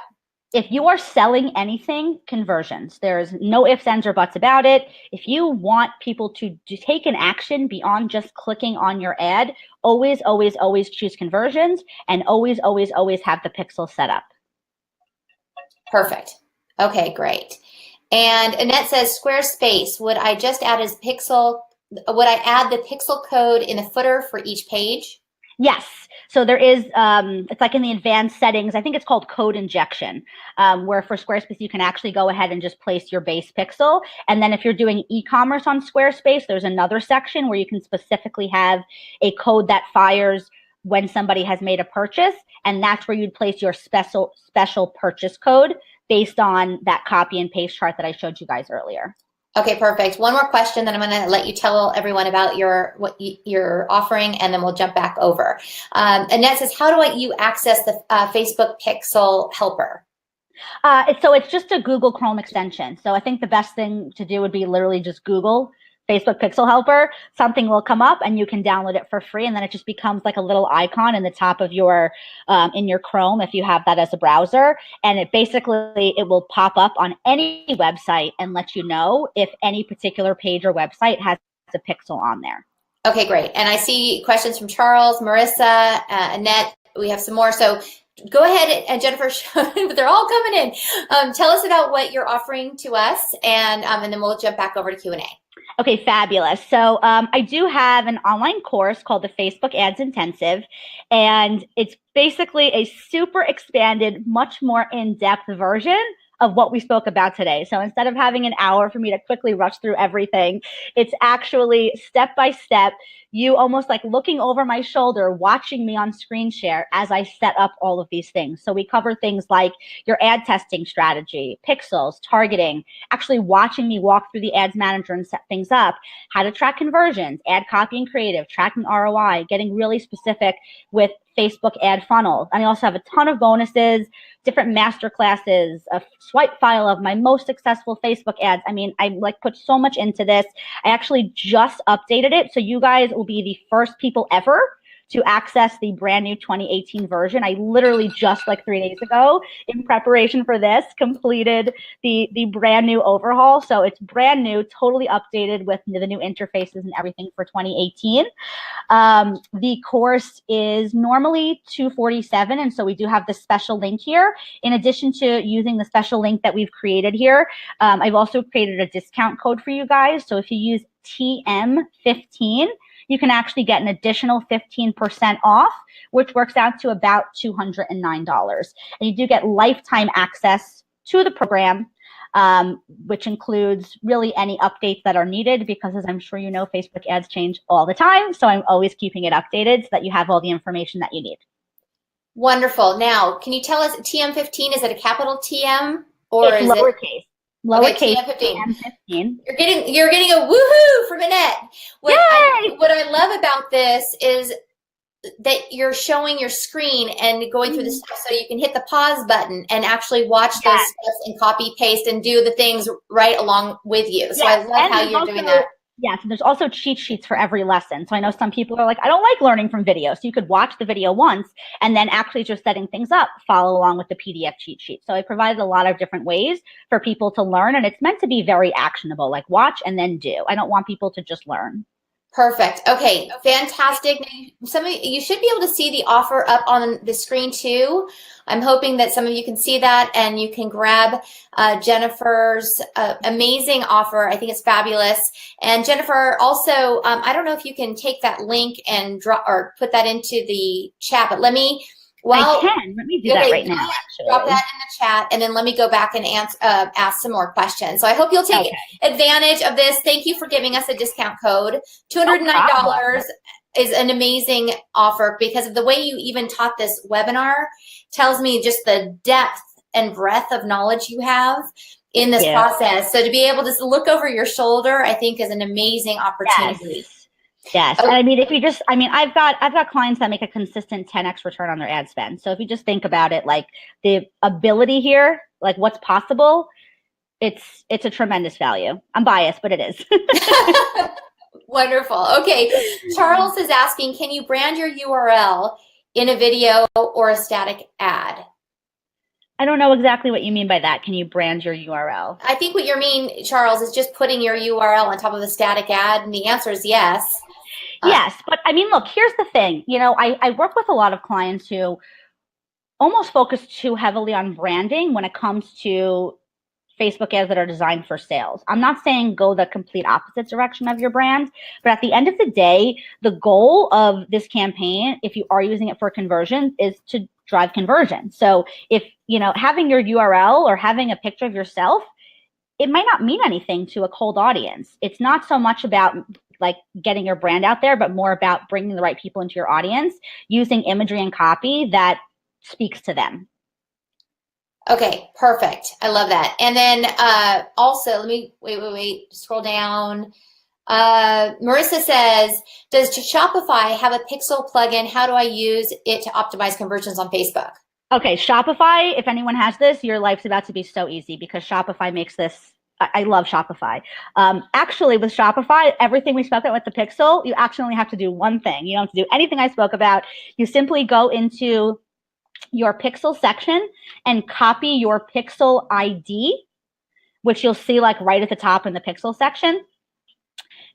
Speaker 1: If you are selling anything, conversions. There's no ifs, ands, or buts about it. If you want people to take an action beyond just clicking on your ad, always, always, always choose conversions and always, always, always have the pixel set up.
Speaker 2: Perfect. Okay, great. And Annette says, Squarespace, would I add the pixel code in the footer for each page?
Speaker 1: Yes. So there is, it's like in the advanced settings, I think it's called code injection, where for Squarespace, you can actually go ahead and just place your base pixel. And then if you're doing e-commerce on Squarespace, there's another section where you can specifically have a code that fires when somebody has made a purchase. And that's where you'd place your special purchase code based on that copy and paste chart that I showed you guys earlier.
Speaker 2: Okay, perfect. One more question, then I'm going to let you tell everyone about what you're offering, and then we'll jump back over. Annette says, how do you access the Facebook Pixel Helper?
Speaker 1: So it's just a Google Chrome extension. So I think the best thing to do would be literally just Google Facebook Pixel Helper. Something will come up and you can download it for free, and then it just becomes like a little icon in the top of your in your Chrome if you have that as a browser, and it will pop up on any website and let you know if any particular page or website has a pixel on there.
Speaker 2: Okay, great. And I see questions from Charles, Marissa, Annette. We have some more, so go ahead, and Jennifer, but they're all coming in. Tell us about what you're offering to us, and then we'll jump back over to Q&A.
Speaker 1: Okay, fabulous. So I do have an online course called the Facebook Ads Intensive, and it's basically a super expanded, much more in-depth version of what we spoke about today. So instead of having an hour for me to quickly rush through everything, it's actually step by step, you almost like looking over my shoulder, watching me on screen share as I set up all of these things. So we cover things like your ad testing strategy, pixels, targeting, actually watching me walk through the ads manager and set things up, how to track conversions, ad copy and creative, tracking ROI, getting really specific with Facebook ad funnels. And I also have a ton of bonuses, different master classes, a swipe file of my most successful Facebook ads. I mean, I put so much into this. I actually just updated it. So you guys will be the first people ever to access the brand new 2018 version. I literally just like 3 days ago, in preparation for this, completed the brand new overhaul. So it's brand new, totally updated with the new interfaces and everything for 2018. The course is normally $247, and so we do have the special link here. In addition to using the special link that we've created here, I've also created a discount code for you guys. So if you use TM15, you can actually get an additional 15% off, which works out to about $209. And you do get lifetime access to the program, which includes really any updates that are needed, because as I'm sure you know, Facebook ads change all the time. So I'm always keeping it updated so that you have all the information that you need.
Speaker 2: Wonderful. Now, can you tell us, TM15, is it a capital TM or
Speaker 1: it's
Speaker 2: is
Speaker 1: lowercase?
Speaker 2: it
Speaker 1: Lowercase
Speaker 2: TM15. You're getting a woohoo from Annette. What I love about this is that you're showing your screen and going through the steps, so you can hit the pause button and actually watch those steps and copy paste and do the things right along with you. So I love how you're doing that.
Speaker 1: Yes, and there's also cheat sheets for every lesson. So I know some people are like, I don't like learning from video. So you could watch the video once and then actually just setting things up, follow along with the PDF cheat sheet. So I provided a lot of different ways for people to learn, and it's meant to be very actionable, like watch and then do. I don't want people to just learn.
Speaker 2: Perfect. Okay, fantastic. Some of you should be able to see the offer up on the screen too. I'm hoping that some of you can see that and you can grab Jennifer's amazing offer. I think it's fabulous. And Jennifer, also, I don't know if you can take that link and drop or put that into the chat, but let me.
Speaker 1: I can. Let me do that right now, actually.
Speaker 2: Drop that in the chat, and then let me go back and ask some more questions. So I hope you'll take advantage of this. Thank you for giving us a discount code. $209 is an amazing offer, because of the way you even taught this webinar tells me just the depth and breadth of knowledge you have in this process. So to be able to look over your shoulder, I think, is an amazing opportunity.
Speaker 1: Yes. And I mean, if you just, I mean, I've got clients that make a consistent 10x return on their ad spend. So if you just think about it, like the ability here, like what's possible, it's a tremendous value. I'm biased, but it is.
Speaker 2: Wonderful. Okay. Charles is asking, can you brand your URL in a video or a static ad?
Speaker 1: I don't know exactly what you mean by that. Can you brand your URL?
Speaker 2: I think what you mean, Charles, is just putting your URL on top of a static ad. And the answer is yes.
Speaker 1: Yes. But I mean, look, here's the thing. You know, I work with a lot of clients who almost focus too heavily on branding when it comes to Facebook ads that are designed for sales. I'm not saying go the complete opposite direction of your brand, but at the end of the day, the goal of this campaign, if you are using it for conversion, is to drive conversion. So if, you know, having your URL or having a picture of yourself, it might not mean anything to a cold audience. It's not so much about like getting your brand out there, but more about bringing the right people into your audience, using imagery and copy that speaks to them.
Speaker 2: Okay, perfect. I love that. And then also, let me wait, scroll down. Marissa says, does Shopify have a pixel plugin? How do I use it to optimize conversions on Facebook?
Speaker 1: Okay, Shopify, if anyone has this, your life's about to be so easy, because Shopify makes this. I love Shopify. Actually, with Shopify, everything we spoke about with the pixel, you actually only have to do one thing. You don't have to do anything I spoke about. You simply go into your pixel section and copy your pixel ID, which you'll see like right at the top in the pixel section.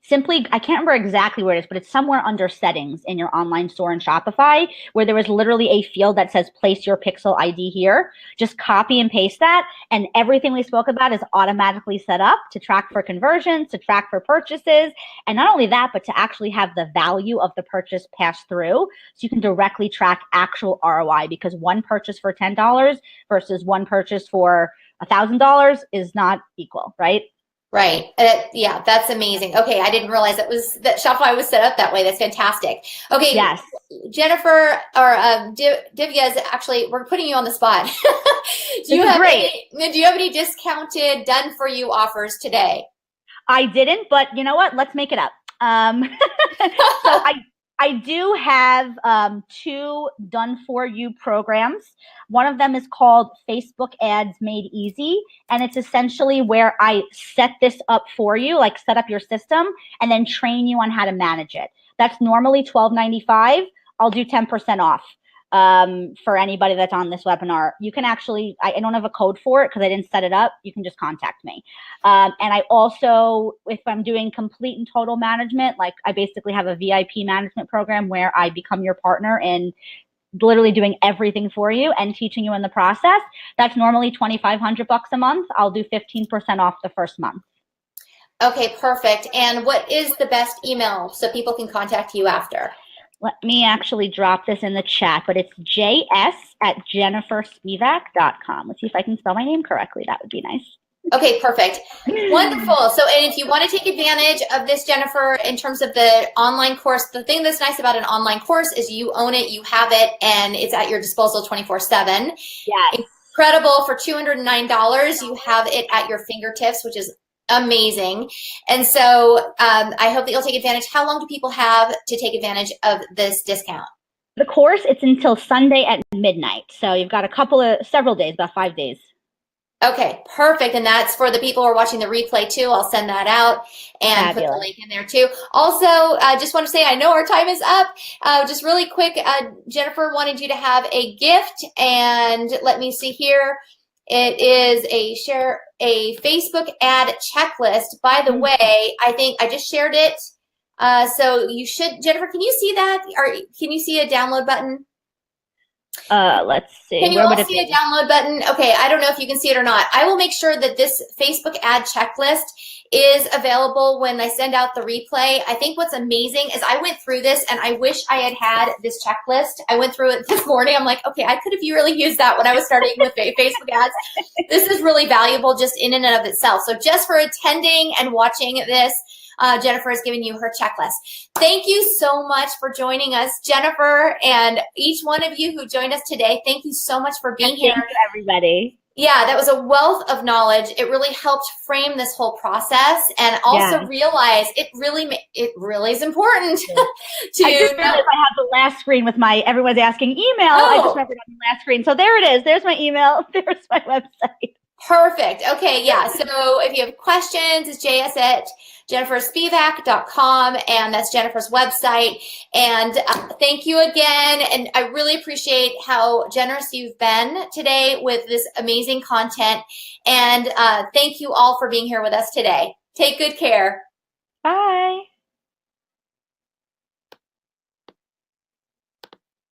Speaker 1: Simply, I can't remember exactly where it is, but it's somewhere under settings in your online store in Shopify, where there is literally a field that says place your pixel ID here. Just copy and paste that, and everything we spoke about is automatically set up to track for conversions, to track for purchases. And not only that, but to actually have the value of the purchase pass through, so you can directly track actual ROI, because one purchase for $10 versus one purchase for $1,000 is not equal, right?
Speaker 2: Right. Yeah, that's amazing. Okay, I didn't realize that Shopify was set up that way. That's fantastic. Okay,
Speaker 1: yes.
Speaker 2: Jennifer or Divya, actually, we're putting you on the spot. Do you have any discounted done for you offers today?
Speaker 1: I didn't, but you know what? Let's make it up. So I do have 2 done for you programs. One of them is called Facebook Ads Made Easy. And it's essentially where I set this up for you, like set up your system and then train you on how to manage it. That's normally $12.95. I'll do 10% off for anybody that's on this webinar. You can actually, I don't have a code for it because I didn't set it up. You can just contact me. And I also, if I'm doing complete and total management, like I basically have a VIP management program where I become your partner in literally doing everything for you and teaching you in the process. That's normally $2,500 a month. I'll do 15% off the first month.
Speaker 2: Okay, perfect. And what is the best email so people can contact you after?
Speaker 1: Let me actually drop this in the chat, but it's js@jenniferspivak.com. Let's see if I can spell my name correctly. That would be nice.
Speaker 2: Okay, perfect. Wonderful. So, and if you want to take advantage of this, Jennifer, in terms of the online course, the thing that's nice about an online course is you own it, you have it, and it's at your disposal 24/7.
Speaker 1: Yes.
Speaker 2: Incredible. For $209, you have it at your fingertips, which is amazing. And so I hope that you'll take advantage. How long do people have to take advantage of this discount?
Speaker 1: The course, it's until Sunday at midnight. So you've got several days, about 5 days.
Speaker 2: Okay, perfect. And that's for the people who are watching the replay too. I'll send that out and
Speaker 1: Fabulous.
Speaker 2: Put the link in there too. Also, I just want to say, I know our time is up. Just really quick, Jennifer wanted you to have a gift, and let me see here. It is a Facebook ad checklist. By the way, I think I just shared it. So you should, Jennifer, can you see that? Or can you see a download button?
Speaker 1: Let's see.
Speaker 2: Can you all see a download button? Okay, I don't know if you can see it or not. I will make sure that this Facebook ad checklist is available when I send out the replay. I think what's amazing is I went through this and I wish I had had this checklist. I went through it this morning. I'm like, okay, I could have really used that when I was starting with Facebook ads. This is really valuable just in and of itself. So just for attending and watching this, Jennifer has given you her checklist. Thank you so much for joining us, Jennifer, and each one of you who joined us today. Thank you so much for being here.
Speaker 1: Thank you, everybody.
Speaker 2: Yeah, that was a wealth of knowledge. It really helped frame this whole process, and also realize it really is important to
Speaker 1: I just realized I have the last screen with everyone's asking email. I just remembered on the last screen. So there it is. There's my email. There's my website.
Speaker 2: Perfect. Okay, yeah. So if you have questions, it's js@jenniferspivak.com, and that's Jennifer's website. And thank you again. And I really appreciate how generous you've been today with this amazing content. And thank you all for being here with us today. Take good care.
Speaker 1: Bye.